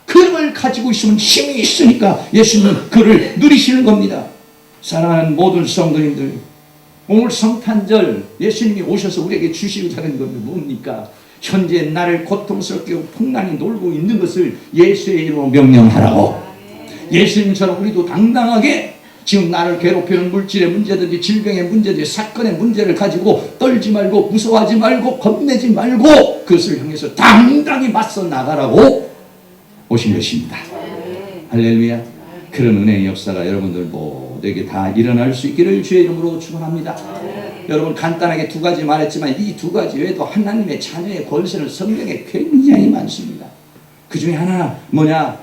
그걸 가지고 있으면 힘이 있으니까 예수님은 그를 누리시는 겁니다. 사랑하는 모든 성도님들, 오늘 성탄절 예수님이 오셔서 우리에게 주시고자 하는 것은 뭡니까? 현재 나를 고통스럽게 풍랑이 놀고 있는 것을 예수의 이름으로 명령하라고. 예수님처럼 우리도 당당하게 지금 나를 괴롭히는 물질의 문제든지 질병의 문제든지 사건의 문제를 가지고 떨지 말고 무서워하지 말고 겁내지 말고 그것을 향해서 당당히 맞서 나가라고 오신 것입니다. 할렐루야. 그런 은혜의 역사가 여러분들 모두에게 다 일어날 수 있기를 주의 이름으로 축원합니다. 여러분 간단하게 두 가지 말했지만 이 두 가지 외에도 하나님의 자녀의 권세는 성경에 굉장히 많습니다. 그 중에 하나 우리가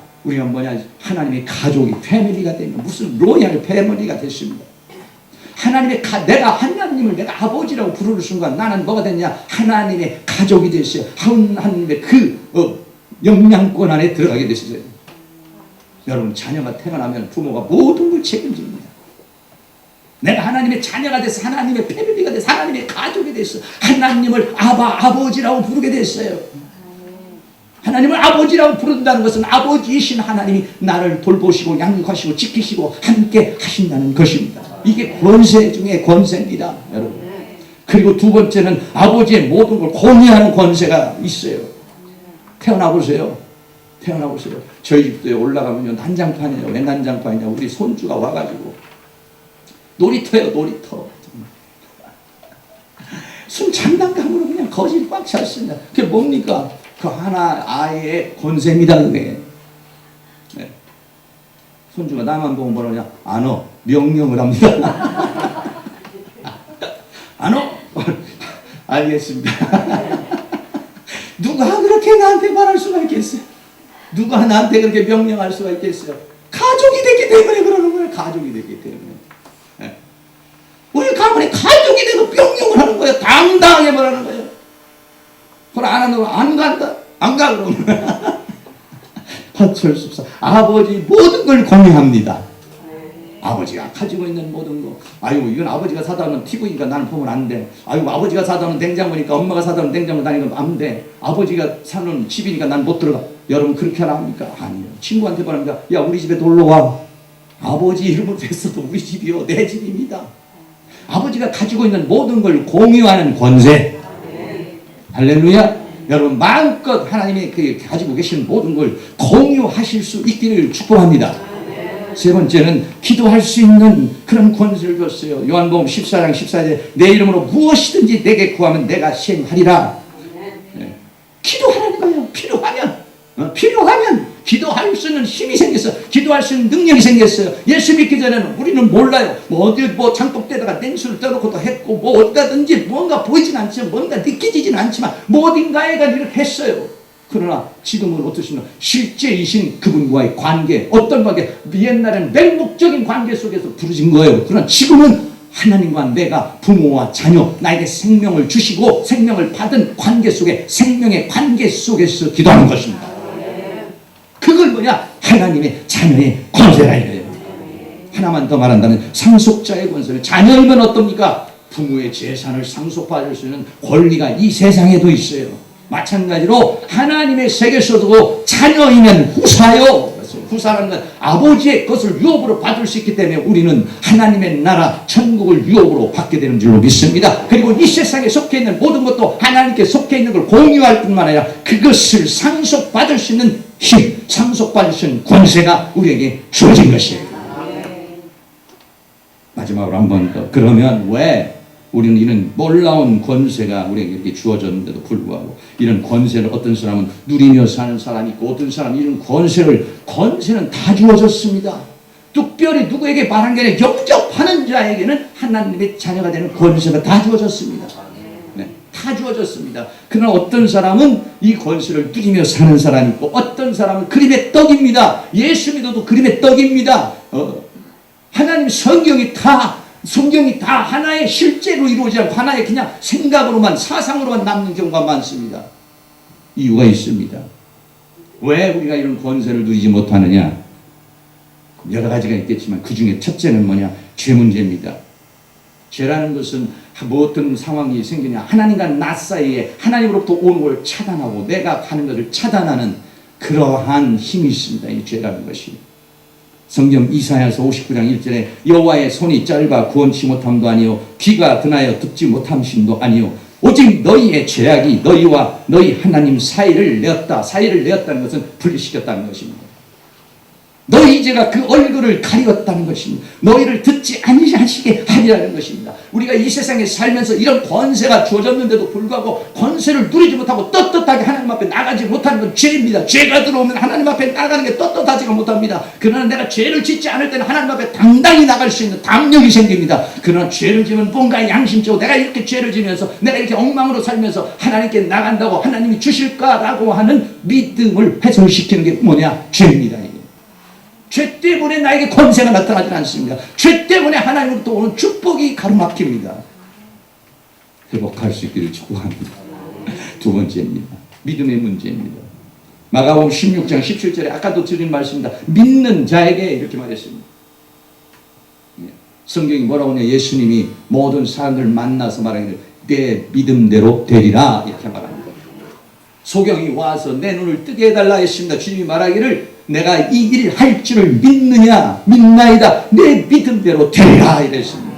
하나님의 가족이 패밀리가 되면 무슨 로얄 패밀리가 됐습니다. 내가 하나님을 내가 아버지라고 부르는 순간 나는 뭐가 됐냐? 하나님의 가족이 됐어요. 하나님의 그 영향권 안에 들어가게 됐어요. 여러분, 자녀가 태어나면 부모가 모든 걸 책임집니다. 내가 하나님의 자녀가 돼서 하나님의 패밀리가 돼서 하나님의 가족이 됐어. 하나님을 아버지라고 부르게 됐어요. 하나님을 아버지라고 부른다는 것은 아버지이신 하나님이 나를 돌보시고 양육하시고 지키시고 함께 하신다는 것입니다. 이게 권세 중에 권세입니다, 여러분. 그리고 두 번째는 아버지의 모든 걸 공유하는 권세가 있어요. 태어나 보세요. 저희 집도에 올라가면요, 난장판이에요. 왜 난장판이냐? 우리 손주가 와가지고 놀이터예요, 놀이터. 순 장난감으로 그냥 거실 꽉 찼습니다. 그게 뭡니까? 그 하나 아이의 권세입니다, 그게. 네. 손주가 나만 보면 뭐라냐? 안 어. 명령을 합니다. 안 어? 알겠습니다. 누가 그렇게 나한테 말할 수가 있겠어요? 누가 나한테 그렇게 명령할 수가 있겠어요? 가족이 됐기 때문에 그러는 거예요. 가족이 됐기 때문에. 네. 우리 가문에 가족이 되고 명령을 하는 거예요. 당당하게 말하는 거예요. 그걸 안 하는 거 안 간다. 안 가 그러면. 파철수사. 아버지 모든 걸 공유합니다. 아버지가 가지고 있는 모든 거. 아이고, 이건 아버지가 사다 놓은 TV니까 나는 보면 안 돼. 아이고, 아버지가 사다 놓은 냉장고니까 엄마가 사다 놓은 냉장고 다니면 안 돼. 아버지가 사놓은 집이니까 난 못 들어가. 여러분 그렇게 하나 합니까? 아니요. 친구한테 말합니다. 야, 우리 집에 놀러 와. 아버지 이름으로 됐어도 우리 집이요, 내 집입니다. 아버지가 가지고 있는 모든 걸 공유하는 권세. 할렐루야. 여러분 마음껏 하나님이 가지고 계신 모든 걸 공유하실 수 있기를 축복합니다. 세 번째는 기도할 수 있는 그런 권세를 줬어요. 요한복음 14장 14절에 내 이름으로 무엇이든지 내게 구하면 내가 시행하리라. 네. 기도하라는 거예요. 필요하면 기도할 수 있는 힘이 생겼어요. 기도할 수 있는 능력이 생겼어요. 예수 믿기 전에는 우리는 몰라요. 어디 장독대다가 냉수를 떠놓고도 했고 어디가든지 뭔가 보이진 않지만 뭔가 느껴지진 않지만 어딘가에가 이렇게 했어요. 그러나 지금은 어떠시냐? 실제이신 그분과의 관계, 어떤 관계? 옛날에는 맹목적인 관계 속에서 부르신 거예요. 그러나 지금은 하나님과 내가 부모와 자녀, 나에게 생명을 주시고 생명을 받은 관계 속에, 생명의 관계 속에서 기도하는 것입니다. 그걸 뭐냐? 하나님의 자녀의 권세라 이거예요. 하나만 더 말한다면 상속자의 권세를, 자녀이면 어떻습니까? 부모의 재산을 상속받을 수 있는 권리가 이 세상에도 있어요. 마찬가지로 하나님의 세계에서도 자녀이면 후사요. 후사라는 건 아버지의 것을 유업으로 받을 수 있기 때문에 우리는 하나님의 나라 천국을 유업으로 받게 되는 줄로 믿습니다. 그리고 이 세상에 속해 있는 모든 것도 하나님께 속해 있는 걸 공유할 뿐만 아니라 그것을 상속받을 수 있는 힘, 상속받을 수 있는 권세가 우리에게 주어진 것이에요. 마지막으로 한 번 더. 그러면 왜 우리는 이런 놀라운 권세가 우리에게 이렇게 주어졌는데도 불구하고 이런 권세를 어떤 사람은 누리며 사는 사람이 있고 어떤 사람은 이런 권세는 다 주어졌습니다. 특별히 누구에게 말한 게 아니라 영접하는 자에게는 하나님의 자녀가 되는 권세가 다 주어졌습니다. 네, 다 주어졌습니다. 그러나 어떤 사람은 이 권세를 누리며 사는 사람이 있고 어떤 사람은 그림의 떡입니다. 예수 믿어도 그림의 떡입니다. 하나님 성경이 다 하나의 실제로 이루어지지 않고 하나의 그냥 생각으로만 사상으로만 남는 경우가 많습니다. 이유가 있습니다. 왜 우리가 이런 권세를 누리지 못하느냐? 여러 가지가 있겠지만 그 중에 첫째는 뭐냐? 죄 문제입니다. 죄라는 것은 어떤 상황이 생기냐? 하나님과 나 사이에 하나님으로부터 오는 걸 차단하고 내가 가는 것을 차단하는 그러한 힘이 있습니다. 이 죄라는 것이. 성경 이사야서 59장 1절에 여호와의 손이 짧아 구원치 못함도 아니요 귀가 드나여 듣지 못함심도 아니요 오직 너희의 죄악이 너희와 너희 하나님 사이를 내었다. 사이를 내었다는 것은 분리시켰다는 것입니다. 너희 죄가 그 얼굴을 가리었다는 것입니다. 너희를 듣지 아니하시게 하리라는 것입니다. 우리가 이 세상에 살면서 이런 권세가 주어졌는데도 불구하고 권세를 누리지 못하고 떳떳하게 하나님 앞에 나가지 못하는 건 죄입니다. 죄가 들어오면 하나님 앞에 나가는 게 떳떳하지가 못합니다. 그러나 내가 죄를 짓지 않을 때는 하나님 앞에 당당히 나갈 수 있는 담력이 생깁니다. 그러나 죄를 지면 뭔가 양심적으로 내가 이렇게 죄를 지면서 내가 이렇게 엉망으로 살면서 하나님께 나간다고 하나님이 주실까라고 하는 믿음을 훼손시키는 게 뭐냐? 죄입니다. 죄 때문에 나에게 권세가 나타나지 않습니다. 죄 때문에 하나님으로부터 오는 축복이 가로막힙니다. 회복할 수 있기를 축복합니다. 두 번째입니다. 믿음의 문제입니다. 마가복음 16장 17절에 아까도 드린 말씀입니다. 믿는 자에게 이렇게 말했습니다. 성경이 뭐라고 하냐, 예수님이 모든 사람들 만나서 말하기를 내 믿음대로 되리라 이렇게 말합니다. 소경이 와서 내 눈을 뜨게 해달라 했습니다. 주님이 말하기를 내가 이 일 할 줄을 믿느냐, 믿나이다, 내 믿음대로 되리라 이랬습니다.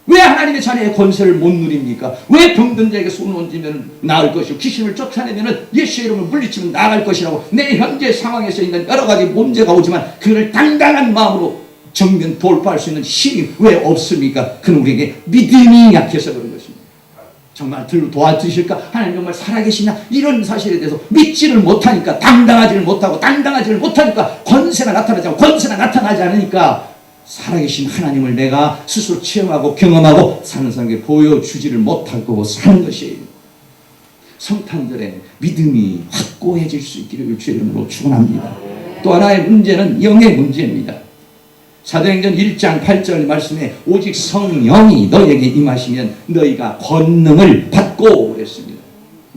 왜 하나님의 자녀의 권세를 못 누립니까? 왜 병든 자에게 손을 얹으면 나을 것이고 귀신을 쫓아내면 예수의 이름을 물리치면 나갈 것이라고 내 현재 상황에서 있는 여러 가지 문제가 오지만 그를 당당한 마음으로 정면 돌파할 수 있는 힘이 왜 없습니까? 그는 우리에게 믿음이 약해서 그런 것입니다. 정말 도와주실까? 하나님 정말 살아계시냐? 이런 사실에 대해서 믿지를 못하니까, 당당하지를 못하고, 당당하지를 못하니까 권세가 나타나지 않고, 권세가 나타나지 않으니까 살아계신 하나님을 내가 스스로 체험하고 경험하고 사는 사람에게 보여주지를 못하고 사는 것이에요. 성탄절에 믿음이 확고해질 수 있기를 주의 이름으로 축원합니다. 또 하나의 문제는 영의 문제입니다. 사도행전 1장 8절 말씀에 오직 성령이 너에게 임하시면 너희가 권능을 받고 그랬습니다.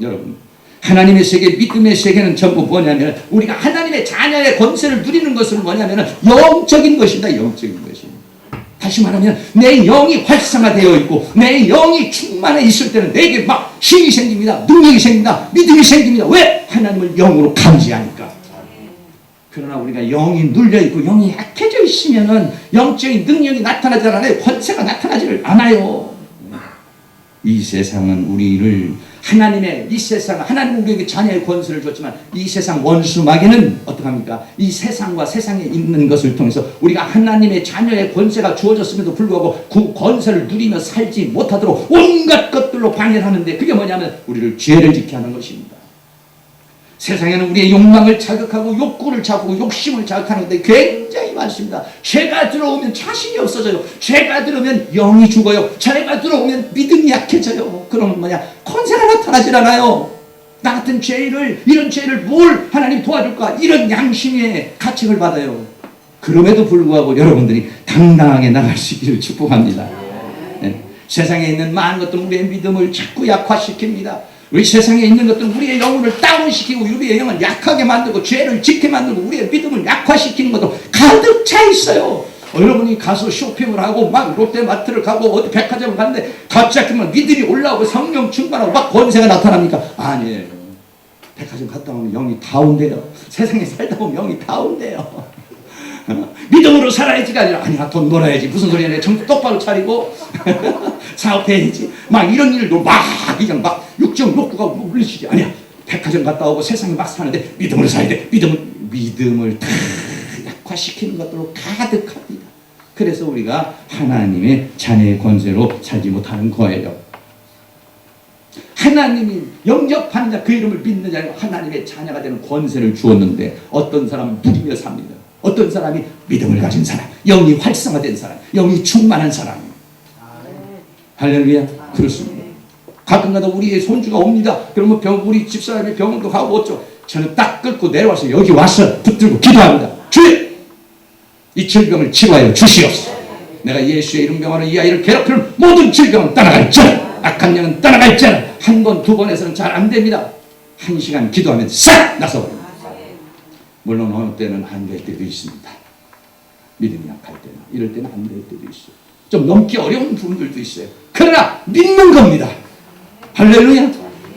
여러분, 하나님의 세계, 믿음의 세계는 전부 뭐냐면 우리가 하나님의 자녀의 권세를 누리는 것은 뭐냐면 영적인 것입니다. 영적인 것입니다. 다시 말하면 내 영이 활성화되어 있고 내 영이 충만해 있을 때는 내게 막 힘이 생깁니다. 능력이 생깁니다. 믿음이 생깁니다. 왜? 하나님을 영으로 감지하니까. 그러나 우리가 영이 눌려있고 영이 약해져 있으면은 영적인 능력이 나타나지 않아요. 권세가 나타나지를 않아요. 이 세상은 우리를 하나님의 이 세상, 하나님 우리에게 자녀의 권세를 줬지만 이 세상 원수 마귀는 어떡합니까? 이 세상과 세상에 있는 것을 통해서 우리가 하나님의 자녀의 권세가 주어졌음에도 불구하고 그 권세를 누리며 살지 못하도록 온갖 것들로 방해를 하는데 그게 뭐냐면 우리를 죄를 짓게 하는 것입니다. 세상에는 우리의 욕망을 자극하고 욕구를 자극하고 욕심을 자극하는 것들이 굉장히 많습니다. 죄가 들어오면 자신이 없어져요. 죄가 들어오면 영이 죽어요. 죄가 들어오면 믿음이 약해져요. 그러면 뭐냐? 권세가 나타나질 않아요. 나 같은 죄를, 이런 죄를 뭘 하나님 도와줄까? 이런 양심의 가책을 받아요. 그럼에도 불구하고 여러분들이 당당하게 나갈 수 있기를 축복합니다. 네. 세상에 있는 많은 것들은 우리의 믿음을 자꾸 약화시킵니다. 우리 세상에 있는 것들은 우리의 영혼을 다운시키고 우리의 영을 약하게 만들고 죄를 짓게 만들고 우리의 믿음을 약화시키는 것도 가득 차 있어요. 여러분이 가서 쇼핑을 하고 막 롯데마트를 가고 어디 백화점을 갔는데 갑자기 막 믿음이 올라오고 성령 충만하고 막 권세가 나타납니까? 아니에요. 백화점 갔다 오면 영이 다운돼요. 세상에 살다 보면 영이 다운돼요. 믿음으로 살아야지가 아니라 아니야 돈 벌어야지 무슨 소리야 내 정신 똑바로 차리고 사업해야지 막 이런 일도 막 그냥 막 육정 욕구가 물리치지 아니야 백화점 갔다 오고 세상에 막 사는데 믿음으로 살아야 돼 믿음을 다 약화시키는 것들로 가득합니다. 그래서 우리가 하나님의 자녀의 권세로 살지 못하는 거예요. 하나님이 영접하는 자 그 이름을 믿는 자는 하나님의 자녀가 되는 권세를 주었는데 어떤 사람은 누리며 삽니다. 어떤 사람이 믿음을 가진 사람, 영이 활성화된 사람, 영이 충만한 사람. 할렐루야. 그렇습니다. 가끔가다 우리의 손주가 옵니다. 그러면 우리 집사람이 병원도 가고 없죠. 저는 딱 끊고 내려와서 여기 와서 붙들고 기도합니다. 주여! 이 질병을 치료하여 주시옵소서. 내가 예수의 이름 명하는 이 아이를 괴롭히는 모든 질병은 떠나갈지어다. 악한 영은 떠나갈지어다. 한 번, 두 번에서는 잘 안 됩니다. 1시간 기도하면 싹 나서버립니다. 물론 어느 때는 안 될 때도 있습니다. 믿음이 약할 때는. 이럴 때는 안 될 때도 있어요. 좀 넘기 어려운 부분들도 있어요. 그러나 믿는 겁니다. 할렐루야.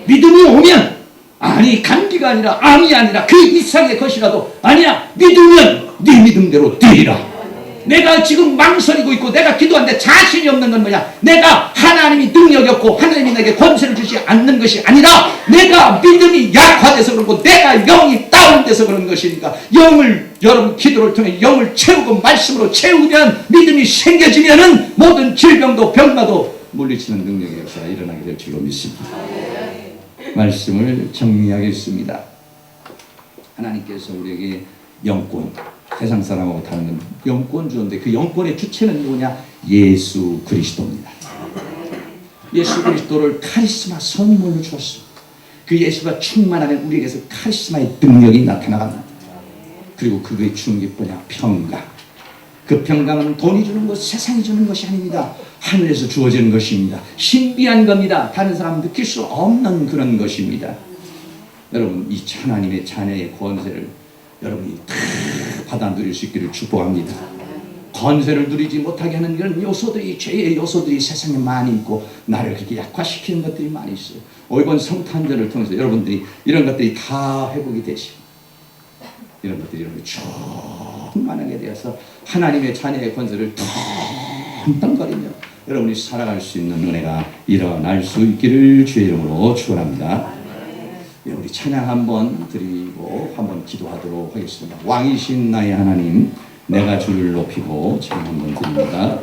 믿음이 오면 아니 감기가 아니라 암이 아니라 그 이상의 것이라도 아니야 믿으면 네 믿음대로 되리라. 내가 지금 망설이고 있고 내가 기도하는데 자신이 없는 건 뭐냐? 내가 하나님이 능력이 없고 하나님이 내게 권세를 주지 않는 것이 아니라 내가 믿음이 약화돼서 그렇고 내가 영이 다운돼서 그런 것이니까 영을 여러분 기도를 통해 영을 채우고 말씀으로 채우면 믿음이 생겨지면은 모든 질병도 병마도 물리치는 능력의 역사가 일어나게 될 줄로 믿습니다. 말씀을 정리하겠습니다. 하나님께서 우리에게 영권, 세상 사람하고 다른 건 영권 주는데 그 영권의 주체는 누구냐? 예수 그리스도입니다. 예수 그리스도를 카리스마 선물로 주었습니다. 그 예수가 충만하면 우리에게서 카리스마의 능력이 나타나갑니다. 그리고 그게 주는 게 뭐냐? 평강. 그 평강은 돈이 주는 것, 세상이 주는 것이 아닙니다. 하늘에서 주어지는 것입니다. 신비한 겁니다. 다른 사람은 느낄 수 없는 그런 것입니다. 여러분 이 하나님의 자녀의 권세를 여러분이 다 받아 누릴 수 있기를 축복합니다. 권세를 누리지 못하게 하는 이런 요소들이, 죄의 요소들이 세상에 많이 있고 나를 그렇게 약화시키는 것들이 많이 있어요. 이번 성탄절을 통해서 여러분들이 이런 것들이 다 회복이 되시고 이런 것들이 여러분이 충만하게 되어서 하나님의 자녀의 권세를 덩덩거리며 여러분이 살아갈 수 있는 은혜가 일어날 수 있기를 주의 이름으로 축원합니다. 우리 찬양 한번 드리고 한번 기도하도록 하겠습니다. 왕이신 나의 하나님, 내가 주를 높이고 찬양 한번 드립니다.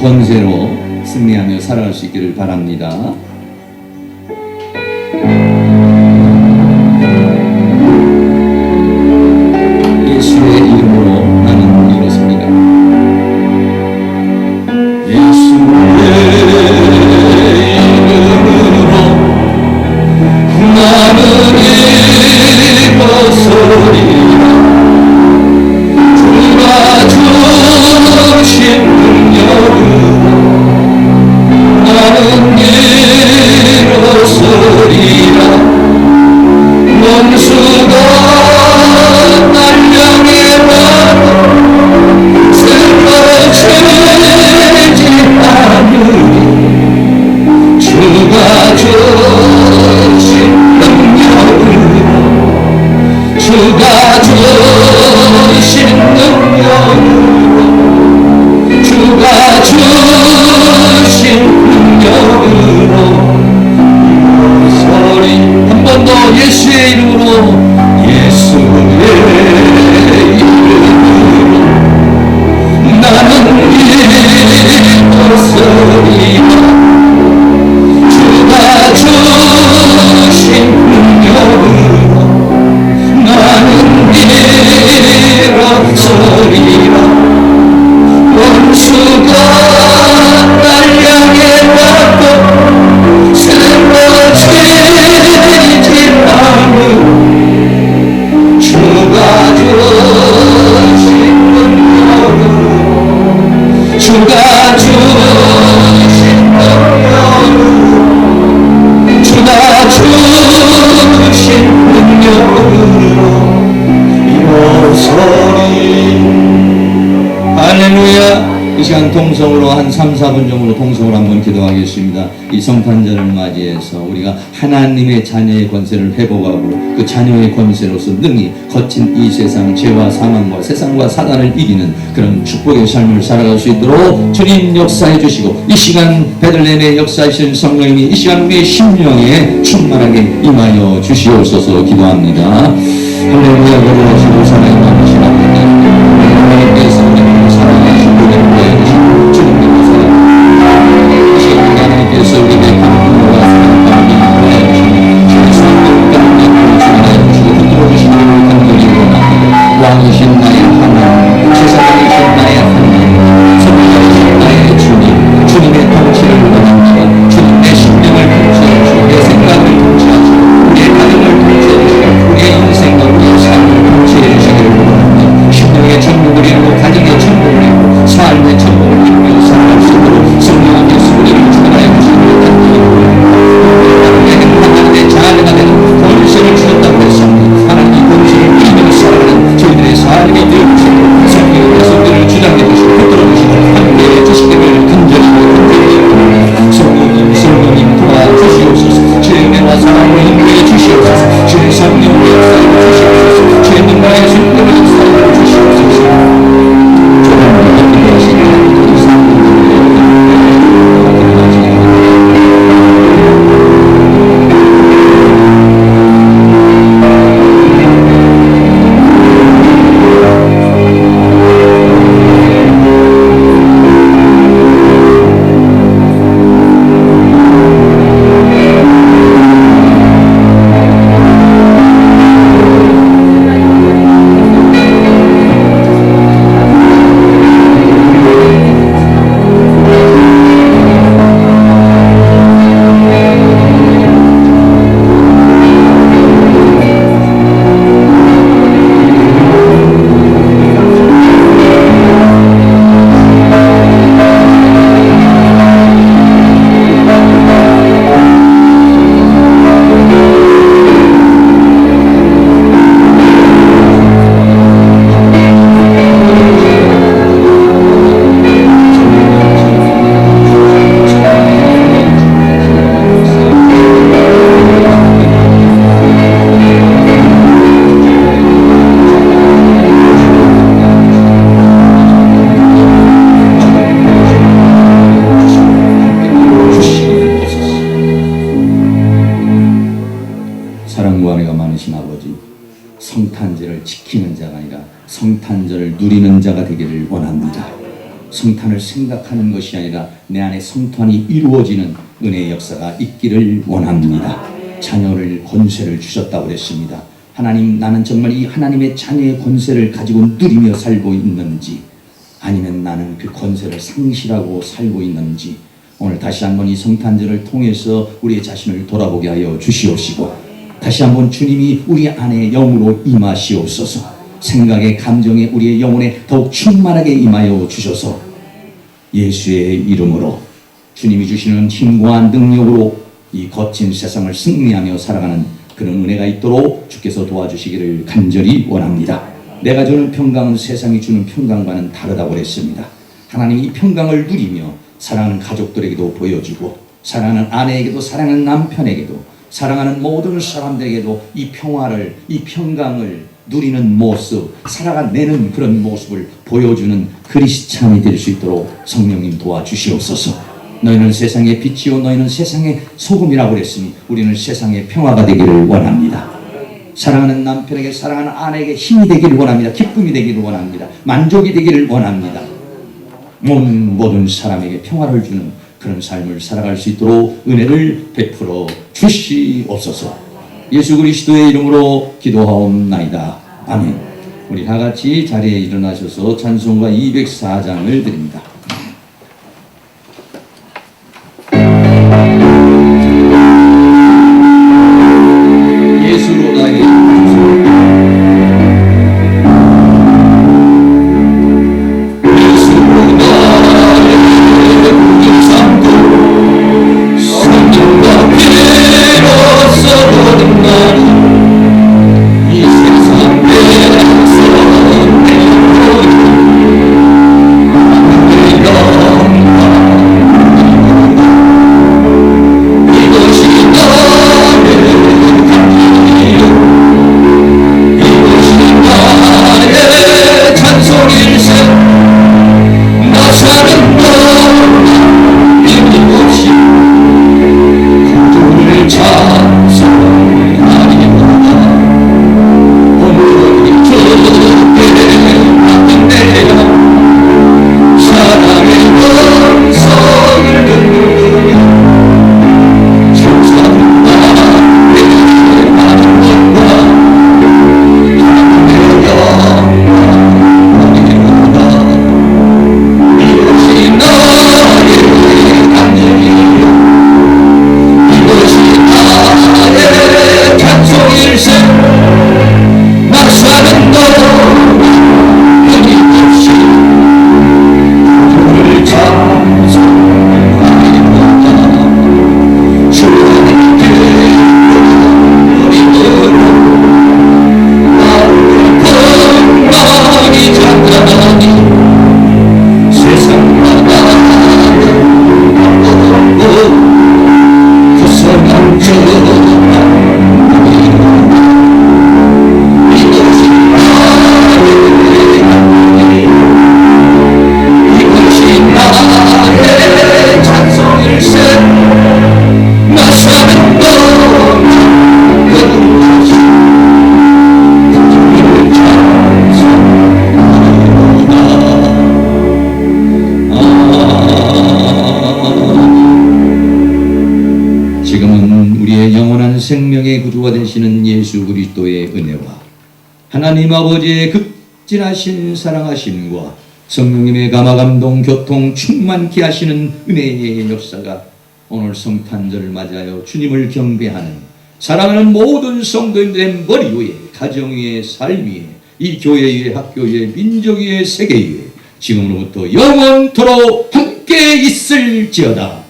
권세로 승리하며 살아갈 수 있기를 바랍니다. 예수의 이름으로 나는 이렇습니다. 예수의 이름으로 나는 일어서리라. 주가 주신 능력으로 나는 일어서리라. 원수가 날 향해 와도 쓰러지지 않으리. 주가 주신 능력으로 주가 주신 능력으로 주가 주신 능력으로 소리 한 번 더 예수의 이름으로 예수의 이름으로 나는 일어서리라. 주가 주신 능력으로 나는 일어서리라. 원수가 날 향해 와도 쓰러지지 않으리. 주가 주신 능력으로 주가 주신 능력으로 주가 주신 능력으로 일어서리. 할렐루야. 이 시간 동성으로 한 3, 4분 정도 동성으로 한번 기도하겠습니다. 이 성탄절을 맞이해서 우리가 하나님의 자녀의 권세를 회복하고 그 자녀의 권세로서 능히 거친 이 세상 죄와 사망과 세상과 사단을 이기는 그런 축복의 삶을 살아갈 수 있도록 주님 역사해 주시고 이 시간 베들레헴에 역사하신 성령님이 이 시간 우리의 심령에 충만하게 임하여 주시옵소서 기도합니다. 할렐루야. 거룩하시고 사랑이 많으신 하나님, 하나님께서 우리를 사랑하신 분을 보여주시고 주님께서 하나님께서 우리에게 감동과 사랑을 보여주시고 주의 사랑을 가운데 보여주시고 흔들어주시기를 간절히 원합니다. 왕이신 나의 하나님, 제사장이신 나의 하나님, 누리는 자가 되기를 원합니다. 성탄을 생각하는 것이 아니라 내 안에 성탄이 이루어지는 은혜의 역사가 있기를 원합니다. 자녀를 권세를 주셨다고 그랬습니다. 하나님, 나는 정말 이 하나님의 자녀의 권세를 가지고 누리며 살고 있는지, 아니면 나는 그 권세를 상실하고 살고 있는지, 오늘 다시 한번 이 성탄절을 통해서 우리의 자신을 돌아보게 하여 주시옵시고, 다시 한번 주님이 우리 안에 영으로 임하시옵소서. 생각에, 감정에, 우리의 영혼에 더욱 충만하게 임하여 주셔서 예수의 이름으로 주님이 주시는 힘과 능력으로 이 거친 세상을 승리하며 살아가는 그런 은혜가 있도록 주께서 도와주시기를 간절히 원합니다. 내가 주는 평강은 세상이 주는 평강과는 다르다고 그랬습니다. 하나님이 이 평강을 누리며 사랑하는 가족들에게도 보여주고, 사랑하는 아내에게도, 사랑하는 남편에게도, 사랑하는 모든 사람들에게도 이 평화를, 이 평강을 누리는 모습, 살아가내는 그런 모습을 보여주는 크리스찬이 될 수 있도록 성령님 도와주시옵소서. 너희는 세상의 빛이요 너희는 세상의 소금이라고 그랬으니 우리는 세상의 평화가 되기를 원합니다. 사랑하는 남편에게, 사랑하는 아내에게 힘이 되기를 원합니다. 기쁨이 되기를 원합니다. 만족이 되기를 원합니다. 모든 사람에게 평화를 주는 그런 삶을 살아갈 수 있도록 은혜를 베풀어 주시옵소서. 예수 그리스도의 이름으로 기도하옵나이다. 아멘. 우리 다 같이 자리에 일어나셔서 찬송가 204장을 드립니다. 예수로 나의 생명의 구주가 되시는 예수 그리스도의 은혜와 하나님 아버지의 극진하신 사랑하심과 성령님의 감화감동 교통 충만케 하시는 은혜의 역사가 오늘 성탄절을 맞이하여 주님을 경배하는 사랑하는 모든 성도님들의 머리 위에, 가정 위에, 삶 위에, 이 교회 위에, 학교 위에, 민족 위에, 세계 위에 지금으로부터 영원토록 함께 있을지어다.